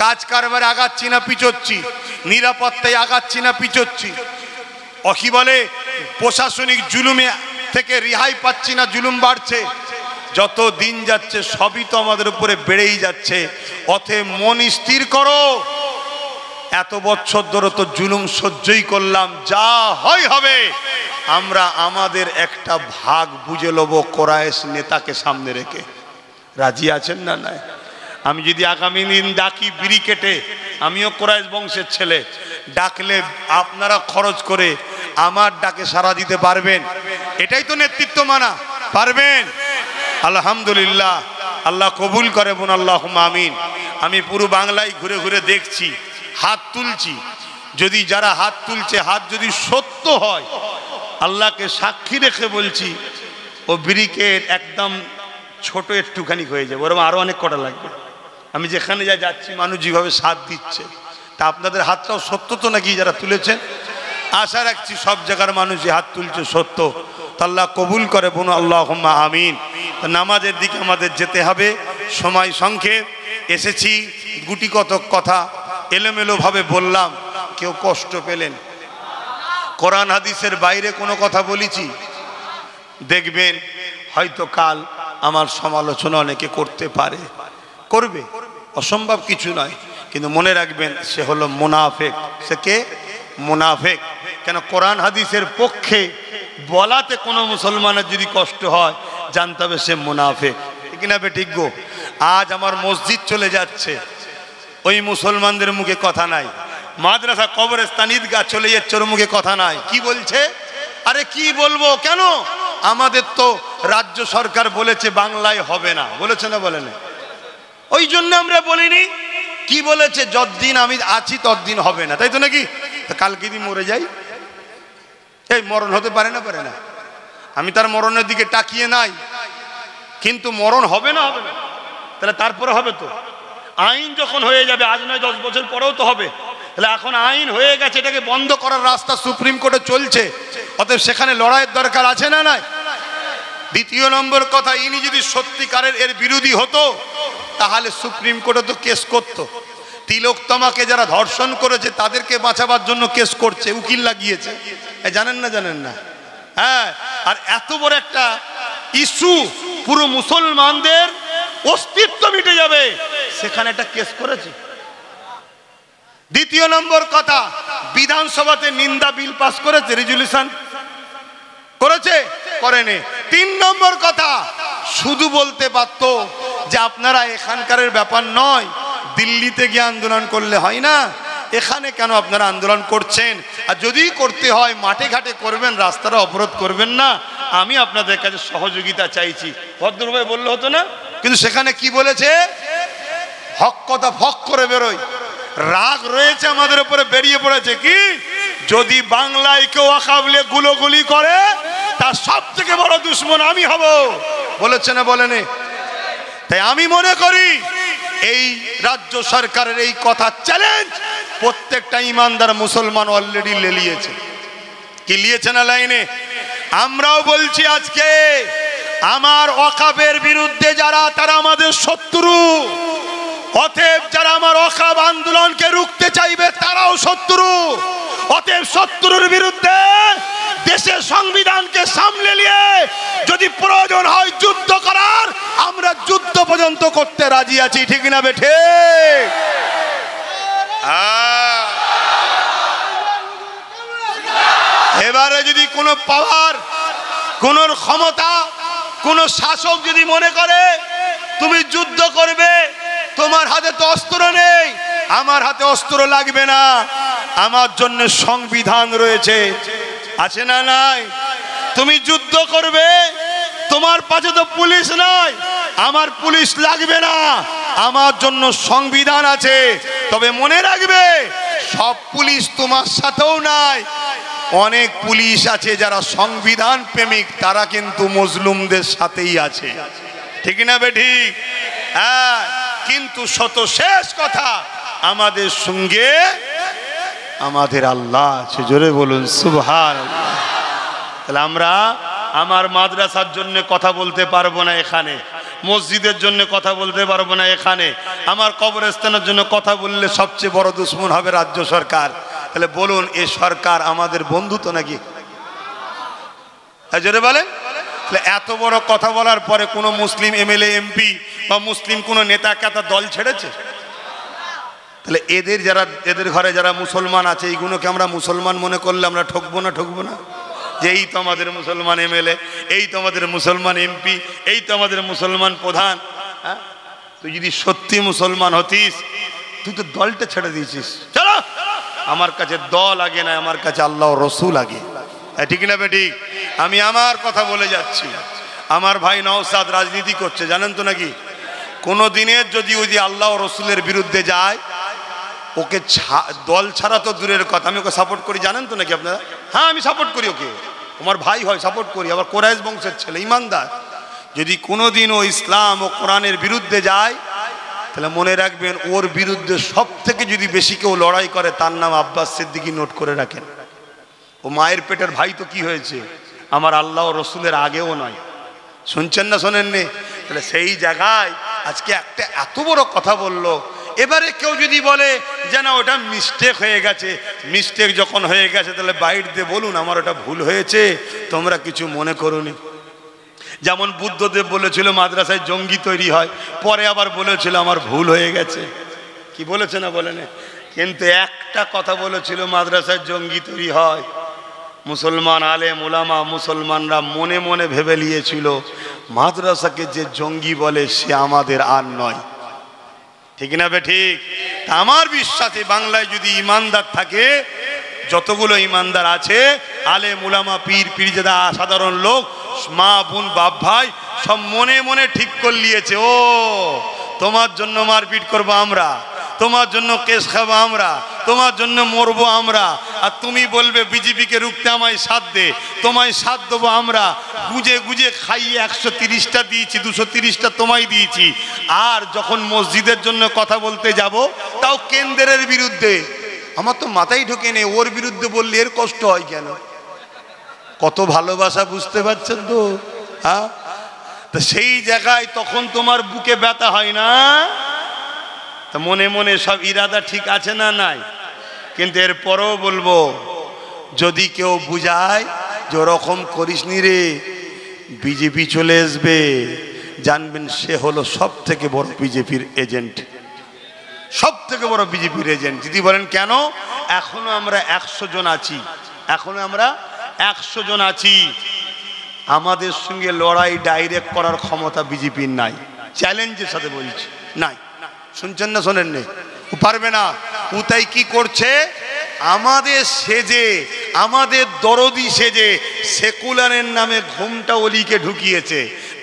কাজ কারবারে আগাচ্ছি না পিছোচ্ছি? নিরাপত্তায় আগাচ্ছি না পিছোচ্ছি, কি বলে প্রশাসনিক জুলুমে থেকে রেহাই পাচ্ছি না, জুলুম বাড়ছে। যত দিন যাচ্ছে সবই তো আমাদের উপরে বেড়েই যাচ্ছে। অতএব মন স্থির করো, এত বছর ধরে তো জুলুম সহ্যই করলাম, যা হয় হবে। আমরা আমাদের একটা ভাগ বুঝে নেব কোরাইশ নেতাকে সামনে রেখে। রাজি আছেন না? নাই? আমি যদি আগামী দিন ডাকি বিড়ি কেটে, আমিও কোরাইশ বংশের ছেলে, ডাকলে আপনারা খরচ করে আমার ডাকে সাড়া দিতে পারবেন? এটাই তো নেতৃত্ব মানা, পারবেন? আলহামদুলিল্লাহ, আল্লাহ কবুল করে বোন, আল্লাহুম্মা আমিন। আমি পুরো বাংলায় ঘুরে ঘুরে দেখছি, হাত তুলছি। যদি যারা হাত তুলছে, হাত যদি সত্য হয়, আল্লাহকে সাক্ষী রেখে বলছি, ও ব্রিকেট একদম ছোট একটুখানি হয়ে যাবে, ওরকম আরো অনেক কটা লাগবে। আমি যেখানে যাচ্ছি মানুষ যেভাবে সাথ দিচ্ছে, তা আপনাদের হাতটাও সত্য তো নাকি যারা তুলেছেন? আশা রাখছি সব জায়গার মানুষ যে হাত তুলছে সত্য। আল্লাহ কবুল করে বোন, আল্লাহুম্মা আমিন। নামাজের দিকে আমাদের যেতে হবে, সময় সংক্ষেপ। এসেছি গুটি কতক কথা এলোমেলো ভাবে বললাম, কেউ কষ্ট পেলেন? কোরআন হাদিসের বাইরে কোনো কথা বলেছি? দেখবেন হয়তো কাল আমার সমালোচনা অনেকে করতে পারে, করবে, অসম্ভব কিছু নয়। কিন্তু মনে রাখবেন, সে হলো মুনাফেক। সে কে? মুনাফেক। কেন? কোরআন হাদিসের পক্ষে বলাতে কোনো মুসলমানের যদি কষ্ট হয়, জানতে হবে সে মুনাফেক। ঠিক না বে ঠিক গো? আজ আমার মসজিদ চলে যাচ্ছে, ওই মুসলমানদের মুখে কথা নাই। মাদ্রাসা, কবরস্থান, ঈদগাহ চলে যাচ্ছে, ওর মুখে কথা নাই। কি বলছে? আরে কি বলবো, কেন? আমাদের তো রাজ্য সরকার বলেছে বাংলায় হবে না, বলেছে না? বলে না? ওই জন্য আমরা বলিনি। কি বলেছে? যতদিন আমি আছি ততদিন হবে না, তাই তো নাকি? কালকে যদি মরে যাই, এই মরণ হতে পারে না? পারে না? আমি তার মরণের দিকে তাকিয়ে নাই, কিন্তু মরণ হবে না? হবে না? তাহলে তারপরে হবে তো। আইন যখন হয়ে যাবে, আজ নয় 10 বছর পরেও তো হবে। তাহলে এখন আইন হয়ে গেছে, এটাকে বন্ধ করার রাস্তা সুপ্রিম কোর্টে চলছে। অতএব সেখানে লড়াইয়ের দরকার আছে না নাই? দ্বিতীয় নম্বর কথা, ইনি যদি সত্যিকারের এর বিরোধী হতো, তাহলে সুপ্রিম কোর্টে তো কেস করতো। তিলোত্তমাকে যারা ধর্ষণ করেছে তাদেরকে বাঁচাবার জন্য কেস করছে, উকিল লাগিয়েছে। জানেন না? জানেন না? হ্যাঁ। আর এত বড় একটা ইস্যু, পুরো মুসলমানদের অস্তিত্ব মিটে যাবে, সেখানে একটা কেস করেছে। দ্বিতীয় নম্বর কথা, বিধানসভাতে নিন্দা বিল পাস করেছে, রেজুলেশন করেছে? করেনি। 3 নম্বর কথা, শুধু বলতে পারত যে আপনারা এখানকার ব্যাপার নয়, দিল্লিতে গিয়ে আন্দোলন করলে হয় না, এখানে কেন আপনারা আন্দোলন করছেন? আর যদি করতে হয় মাঠে ঘাটে করবেন, রাস্তাটা অবরোধ করবেন না, আমি আপনাদের কাছে সহযোগিতা চাইছি, ভদ্রভাবে বললে হতো না? কিন্তু সেখানে কি বলেছে? হক কথা ফক করে বেরোয়। রাগ রয়েছে আমাদের উপরে, বেরিয়ে পড়েছে কি, যদি বাংলায় কেউ আকাবলে গুলোগুলি করে, তার সব থেকে বড় দুশ্মন আমি হব। বলেছে না? বলেনি? তাই আমি মনে করি এই রাজ্য সরকারের এই কথা চ্যালেঞ্জ প্রত্যেকটা ইমানদার মুসলমান অলরেডি লেলিয়েছে। কি লিয়েছে না লাইনে? আমরাও বলছি আজকে, আমার ওয়াকফের বিরুদ্ধে যারা, তারা আমাদের শত্রু। অতএব যারা আমার ওয়াকফ আন্দোলনকে রুখতে চাইবে, তারাও শত্রু। অতএব শত্রুর বিরুদ্ধে দেশের সংবিধানকে সামলে নিয়ে যদি প্রয়োজন হয় যুদ্ধ করার, আমরা যুদ্ধ পর্যন্ত করতে রাজি আছি। ঠিক না বেঠে? এবারে যদি কোনো পাওয়ার, কোন ক্ষমতা, কোন শাসক যদি মনে করে তুমি যুদ্ধ করবে, তোমার হাতে তো অস্ত্র নেই, আমার হাতে অস্ত্র লাগবে না, আমার জন্য সংবিধান রয়েছে, আছে না? নাই? তুমি যুদ্ধ করবে, তোমার পাশে তো পুলিশ নাই, আমার পুলিশ লাগবে না, আমার জন্য সংবিধান আছে। তবে মনে রাখবে, সব পুলিশ তোমার সাথেও নাই। অনেক পুলিশ আছে যারা সংবিধান প্রেমিক, তারা কিন্তু মজলুমদের সাথেই আছে। ঠিক না বেঠিক? হ্যাঁ। কিন্তু শত শেষ কথা, আমাদের সঙ্গে আমাদের আল্লাহ আছে। জোরে বলুন সুবহানাল্লাহ। তাহলে আমরা আমার মাদ্রাসার জন্য কথা বলতে পারবো না এখানে, মসজিদের জন্য কথা বলতে পারবো না এখানে, আমার কবরস্থানের জন্য কথা বললে সবচেয়ে বড় দুশ্মন হবে রাজ্য সরকার। তাহলে বলুন, এ সরকার আমাদের বন্ধু তো নাকি? জোরে বলেন। তাহলে এত বড় কথা বলার পরে কোনো মুসলিম এমএলএ এমপি বা মুসলিম কোনো নেতা কাতা দল ছেড়েছে? তাহলে এদের ঘরে যারা মুসলমান আছে, এইগুলোকে আমরা মুসলমান মনে করলে আমরা ঠকবো না? যে এই তো আমাদের মুসলমান এমএলএ, এই তো আমাদের মুসলমান এমপি, এই তো আমাদের মুসলমান প্রধান। হ্যাঁ, তুই যদি সত্যি মুসলমান হতিস, তুই তো দলটা ছেড়ে দিয়েছিস। চলো, আমার কাছে দল আগে না, আমার কাছে আল্লাহ রসুল আগে। ঠিক না বেঠিক? আমি আমার কথা বলে যাচ্ছি। আমার ভাই নওশাদ রাজনীতি করছে, জানেন তো নাকি? কোনো দিনের যদি ওই যে আল্লাহ রসুলের বিরুদ্ধে যায়, ওকে দল ছাড়া তো দূরের কথা, আমি ওকে সাপোর্ট করি, জানেন তো নাকি আপনারা? হ্যাঁ, আমি সাপোর্ট করি ওকে, আমার ভাই হয়, সাপোর্ট করি। আবার কোরাইশ বংশের ছেলে, ইমানদার। যদি কোনোদিন ও ইসলাম ও কোরআনের বিরুদ্ধে যায়, তাহলে মনে রাখবেন, ওর বিরুদ্ধে সব থেকে যদি বেশি কেউ লড়াই করে, তার নাম আব্বাস সিদ্দিকী, নোট করে রাখেন। ও মায়ের পেটের ভাই তো কি হয়েছে, আমার আল্লাহ ও রসুলের আগেও নয়। শুনছেন না শোনেননি? তাহলে সেই জায়গায় আজকে একটা এত বড় কথা বললো। এবারে কেউ যদি বলে যে না, ওটা মিস্টেক হয়ে গেছে, মিস্টেক যখন হয়ে গেছে তাহলে বাইর দিয়ে বলুন আমার ওটা ভুল হয়েছে, তোমরা কিছু মনে করোনি। যেমন বুদ্ধদেব বলেছিল মাদ্রাসায় জঙ্গি তৈরি হয়, পরে আবার বলেছিল আমার ভুল হয়ে গেছে। কি বলেছে না বলেন? কিন্তু একটা কথা বলেছিল মাদ্রাসায় জঙ্গি তৈরি হয়, মুসলমান আলেম ওলামা মুসলমানরা মনে মনে ভেবে নিয়েছিল মাদ্রাসাকে যে জঙ্গি বলে সে আমাদের আর নয়। ঠিক না বে ঠিক? আমার বিশ্বাসে বাংলায় যদি ইমানদার থাকে, যতগুলো ইমানদার আছে, আলেম ওলামা পীর পীরজাদা সাধারণ লোক, মা বোন বাপ ভাই, সব মনে মনে ঠিক করে নিয়েছে, ও তোমার জন্য মারপিট করবো আমরা, তোমার জন্য কেস খাবো আমরা, তোমার জন্য মরবো আমরা, আর তুমি বলবে বিজেপিকে রুখতে আমায় সাথ দে, তোমায় সাথ দেবো আমরা। গুজে গুজে খাইয়ে 130টা দিয়েছি, 230টা তোমায় দিয়েছি। আর যখন মসজিদের জন্য কথা বলতে যাব, তাও কেন্দ্রের বিরুদ্ধে। আমার তো মাথায় ঢোকে নেই, ওর বিরুদ্ধে বললে এর কষ্ট হয় কেন? কত ভালোবাসা, বুঝতে পারছেন তো? হ্যাঁ, তা সেই জায়গায় তখন তোমার বুকে ব্যথা হয় না? তা মনে মনে সব ইরাদা ঠিক আছে না নাই? কিন্তু এরপরও বলবো, যদি কেউ বুঝায় যে ওরকম করিস নি রে, বিজেপি চলে আসবে, জানবেন সে হলো সব থেকে বড় বিজেপির এজেন্ট, সব থেকে বড় বিজেপির এজেন্ট। যদি বলেন কেন? এখনো আমরা 100 জন আছি, এখনো আমরা 100 জন আছি, আমাদের সঙ্গে লড়াই ডাইরেক্ট করার ক্ষমতা বিজেপির নাই। চ্যালেঞ্জের সাথে বলছি, নাই। শুনছেন না শোনেন নে? ও পারবে না। ও তাই কি করছে? আমাদের সেজে, আমাদের দরদি সেজে সেকুলারের নামে ঘুমটা অলিকে ঢুকিয়েছে।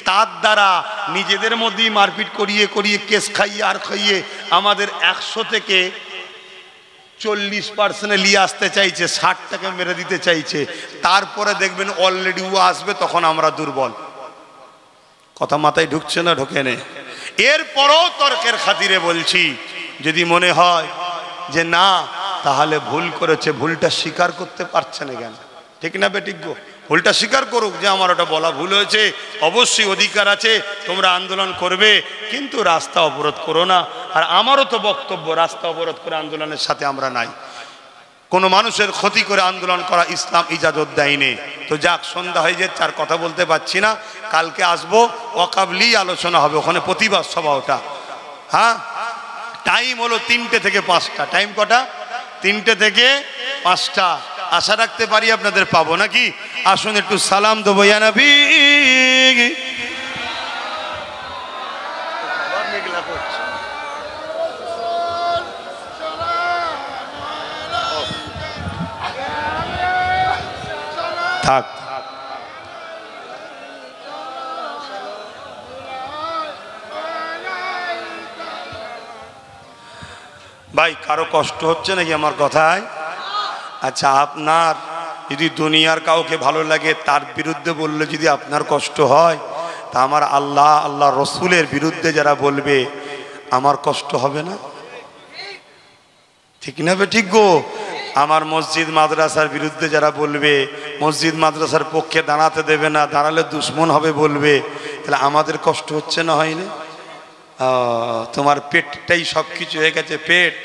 তার দ্বারা নিজেদের মধ্যেই মারপিট করিয়ে করিয়ে কেস খাইয়ে আর খাইয়ে আমাদের 100 থেকে 40% নিয়ে আসতে চাইছে, 60টাকে মেরে দিতে চাইছে। তারপরে দেখবেন অলরেডি ও আসবে, তখন আমরা দুর্বল। কথা মাথায় ঢুকছে না? ঢোকে নে? এরপরও তর্কের খাতিরে বলছি, যদি মনে হয় যে না, তাহলে ভুল করেছে, ভুলটা স্বীকার করতে পারছে না কেন? ঠিক না বেঠিক গো? ভুলটা স্বীকার করুক যে আমার ওটা বলা ভুল হয়েছে, অবশ্যই অধিকার আছে, তোমরা আন্দোলন করবে, কিন্তু রাস্তা অবরোধ করো না। আর আমারও তো বক্তব্য, রাস্তা অবরোধ করে আন্দোলনের সাথে আমরা নাই। কোনো মানুষের ক্ষতি করে আন্দোলন করা ইসলাম ইজাজত দেয়নি। তো যাক, সন্ধ্যা হয়ে যাচ্ছে, আর কথা বলতে পারছি না। কালকে আসবো, ওয়াকাবলি আলোচনা হবে ওখানে, প্রতিবাদ সভা ওটা। হ্যাঁ, টাইম হলো 3টে থেকে 5টা। টাইম কটা? 3টে থেকে 5টা। আশা রাখতে পারি আপনাদের পাবো নাকি? আসুন একটু সালাম দেবো ইয়া নবী। থাক, ভাই কারো কষ্ট হচ্ছে নাকি আমার কথায়? আচ্ছা, আপনার যদি দুনিয়ার কাউকে ভালো লাগে, তার বিরুদ্ধে বললে যদি আপনার কষ্ট হয়, তা আমার আল্লাহ, আল্লাহ রসুলের বিরুদ্ধে যারা বলবে, আমার কষ্ট হবে না? ঠিক না বে ঠিক গো? আমার মসজিদ মাদ্রাসার বিরুদ্ধে যারা বলবে, মসজিদ মাদ্রাসার পক্ষে দাঁড়াতে দেবে না, দাঁড়ালে দুশ্মন হবে বলবে, তাহলে আমাদের কষ্ট হচ্ছে না, হয়নি? তোমার পেটটাই সব কিছু হয়ে গেছে, পেট।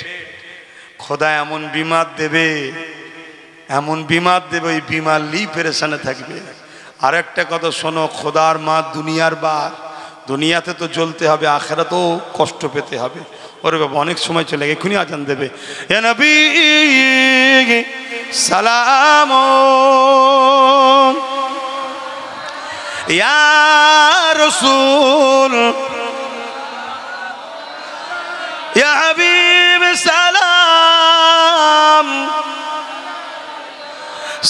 খোদা এমন বিমার দেবে, এমন বিমার দেবে, ওই বিমার লি পেরেশানে থাকবে। আর একটা কথা শোনো, খোদার মা দুনিয়ার বার, দুনিয়াতে তো জ্বলতে হবে, আখেরাতেও কষ্ট পেতে হবে। ওরে বাবা, অনেক সময় চলে গেছে, এখনই আজান দেবে। এ নবী সালাম, ইয়া রাসূল, ইয়া হাবিব সালাম,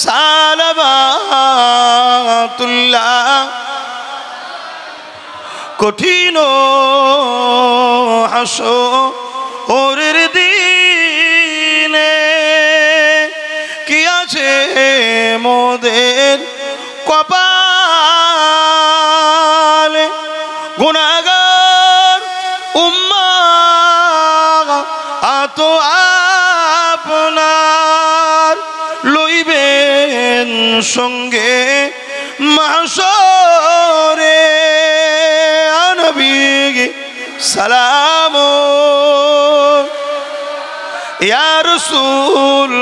সালাওয়াতুল্লাহ। কঠিন হাসরের দিনে কি আছে মোদের কপালে, গুনাহগার উম্মাহ আতো আপনার লইবেন সঙ্গে মাহশরে। নবী সালাম, ইয়া রাসূল,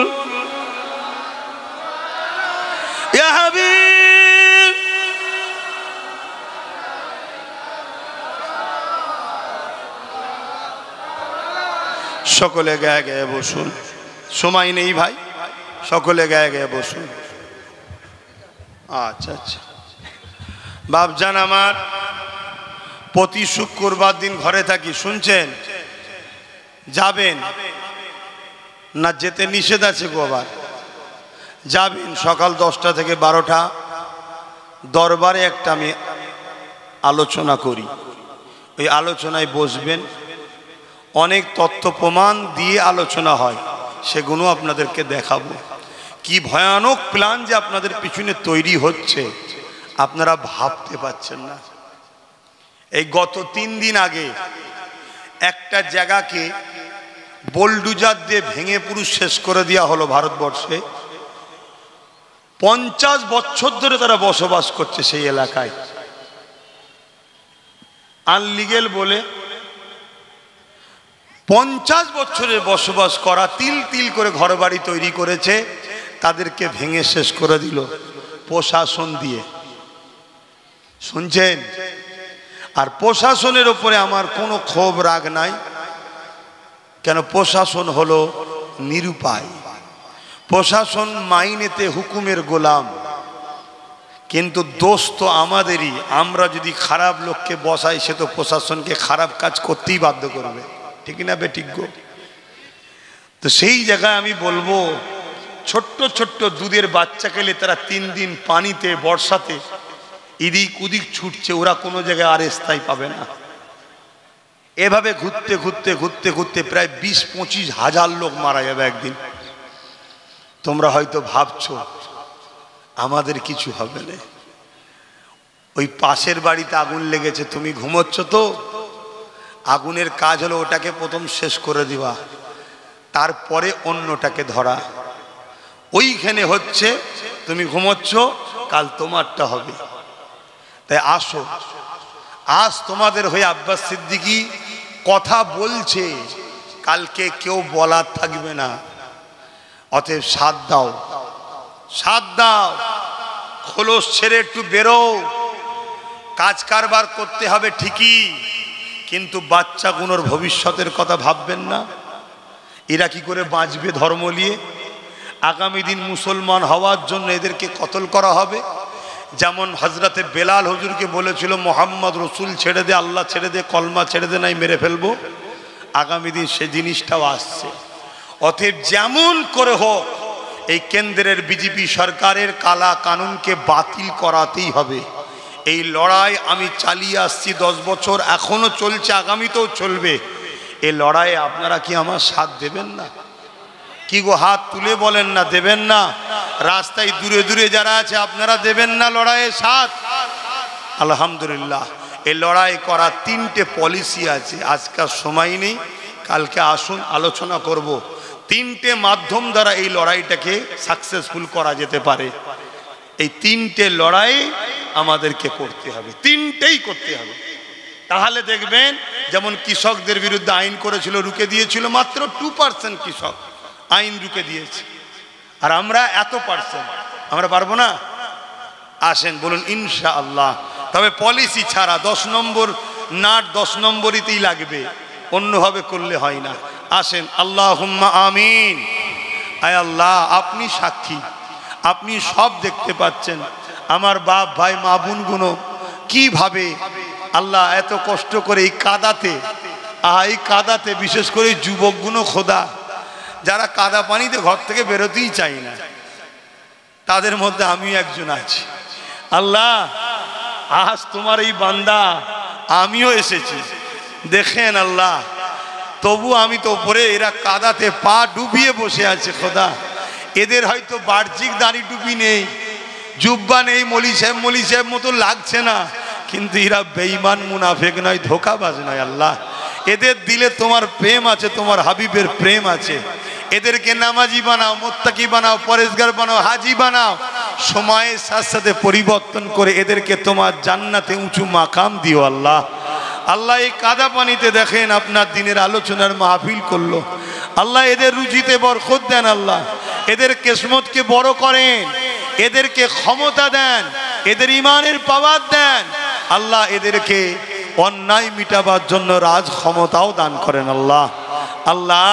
ইয়া হাবিব। সকলে গায়ে গায়ে বসুন, সময় নেই ভাই, সকলে গায়ে গায়ে বসুন। আচ্ছা আচ্ছা, বাপজান আমার, প্রতি শুক্রবার দিন ঘরে থাকি, শুনছেন? যাবেন না? যেতে নিষেধ আছে গো, আবার যাবেন। সকাল 10টা থেকে 12টা দরবারে একটা আমি আলোচনা করি, ওই আলোচনায় বসবেন। অনেক তথ্য প্রমাণ দিয়ে আলোচনা হয়, সেগুলো আপনাদেরকে দেখাবো। কি ভয়ানক প্ল্যান যে আপনাদের পিছনে তৈরি হচ্ছে, আপনারা ভাবতে পারছেন না। এই গত 3 দিন আগে একটা জায়গাকে বোলডুজার দিয়ে ভেঙে পুরো শেষ করে দেওয়া হলো ভারতবর্ষে। 50 বছর ধরে তারা বসবাস করছে সেই এলাকায়, আনলিগেল বলে। 50 বছরে বসবাস করা, তিল তিল করে ঘরবাড়ি তৈরি করেছে, তাদেরকে ভেঙে শেষ করে দিল প্রশাসন দিয়ে, শুনছেন? আর প্রশাসনের উপরে আমার কোনো ক্ষোভ রাগ নাই, কেন? প্রশাসন হলো নিরুপায়, প্রশাসন মাইনেতে হুকুমের গোলাম। কিন্তু দোষ তো আমাদেরই, আমরা যদি খারাপ লোককে বসাই, সে তো প্রশাসনকে খারাপ কাজ করতেই বাধ্য করবে, ঠিক না বেঠিক গো? তো সেই জায়গায় আমি বলবো, ছোট্ট ছোট্ট দুধের বাচ্চা খেলে তারা 3 দিন পানিতে বর্ষাতে এদিক ওদিক ছুটছে, ওরা কোনো জায়গায় আর স্থায়ী পাবে না। এভাবে ঘুরতে ঘুরতে ঘুরতে ঘুরতে প্রায় 20-25 হাজার লোক মারা যাবে একদিন। তোমরা হয়তো ভাবছো আমাদের কিছু হবে না, ওই পাশের বাড়িতে আগুন লেগেছে, তুমি ঘুমোচ্ছ তো, আগুনের কাজ হলো ওটাকে প্রথম শেষ করে দিবা, তারপরে অন্যটাকে ধরা। ওইখানে হচ্ছে, তুমি ঘুমোচ্ছ, কাল তোমারটা হবে। তাই আসো, আজ তোমাদের হয়ে আব্বাস সিদ্দিকী কথা বলছে, কালকে কেউ বলার থাকবে না। অতএব সাথ দাও, সাথ দাও, খোলস ছেড়ে একটু বেরো। কাজ কারবার করতে হবে ঠিকই, কিন্তু বাচ্চাগুলোর ভবিষ্যতের কথা ভাববেন না। এরা কি করে বাঁচবে ধর্ম নিয়ে? আগামী দিন মুসলমান হওয়ার জন্য এদেরকে কতল করা হবে। যেমন হজরতে বেলাল হুজুরকে বলেছিল, মোহাম্মদ রসুল ছেড়ে দে, আল্লাহ ছেড়ে দে, কলমা ছেড়ে দে, নাই মেরে ফেলবো। আগামী দিন সে জিনিসটাও আসছে। অতএব যেমন করে হোক এই কেন্দ্রের বিজেপি সরকারের কালা কানুনকে বাতিল করাতেই হবে। এই লড়াই আমি চালিয়ে আসছি 10 বছর, এখনো চলছে, আগামীতেও চলবে। এই লড়াইয়ে আপনারা কি আমার সাথ দেবেন না? কি গো, হাত তুলে বলেন না দেবেন না? রাস্তায় দূরে দূরে যারা আছে, আপনারা দেবেন না লড়াইয়ে সাথ? আলহামদুলিল্লাহ। এই লড়াই করার 3টে পলিসি আছে, আজকাল সময় নেই, কালকে আসুন আলোচনা করব। তিনটে মাধ্যম দ্বারা এই লড়াইটাকে সাকসেসফুল করা যেতে পারে। এই তিনটে লড়াই আমাদেরকে করতে হবে, তিনটেই করতে হবে। তাহলে দেখবেন যেমন কৃষকদের বিরুদ্ধে আইন করেছিল, রুখে দিয়েছিল মাত্র 2% কৃষক আইন রুখে দিয়েছে, আর আমরা এত %। আমরা পারবো না? আসেন বলুন ইনশাআল্লাহ। তবে পলিসি ছাড়া 10 নম্বর নাট 10 নম্বরিতেই লাগবে, অন্যভাবে করলে হয় না। আসেন আল্লাহুম্মা আমিন। আয় আল্লাহ, আপনি সাক্ষী, আপনি সব দেখতে পাচ্ছেন। আমার বাপ ভাই মা বোনগুলো কিভাবে আল্লাহ এত কষ্ট করে এই কাদাতে, এই কাদাতে বিশেষ করে যুবকগুলো খোদা, যারা কাদা পানিতে ঘর থেকে বেরোতেই চাই না, তাদের মধ্যে আমিও একজন আছি। আল্লাহ, আজ তোমার এই বান্দা আমিও এসেছি, দেখেন আল্লাহ, তবু আমি তো উপরে, এরা কাদাতে পা ডুবিয়ে বসে আছে খোদা। এদের হয়তো বাহ্যিক দাড়ি টুপি নেই, জুব্বা নেই, মলি সাহেব মতো লাগছে না, কিন্তু এরা বেঈমান মুনাফিক নয়, ধোঁকাবাজ নয়। আল্লাহ, এদের দিলে তোমার প্রেম আছে, তোমার হাবিবের প্রেম আছে। এদেরকে নামাজি বানাও, মুত্তাকি বানাও, পরেজগার বানাও, হাজি বানাও। সময়ের সাথে সাথে পরিবর্তন করে এদেরকে তোমার জান্নাতে উঁচু মাকাম দিও আল্লাহ। আল্লাহ, এই কাদা পানিতে দেখেন আপনার দিনের আলোচনার মাহফিল করলো। আল্লাহ, এদের রুজিতে বরকত দেন আল্লাহ, এদের কিসমতকে বড় করেন, এদেরকে ক্ষমতা দেন, এদের ইমানের পাওয়ার দেন আল্লাহ, এদেরকে অন্যায় মিটাবার জন্য রাজ ক্ষমতাও দান করেন আল্লাহ। আল্লাহ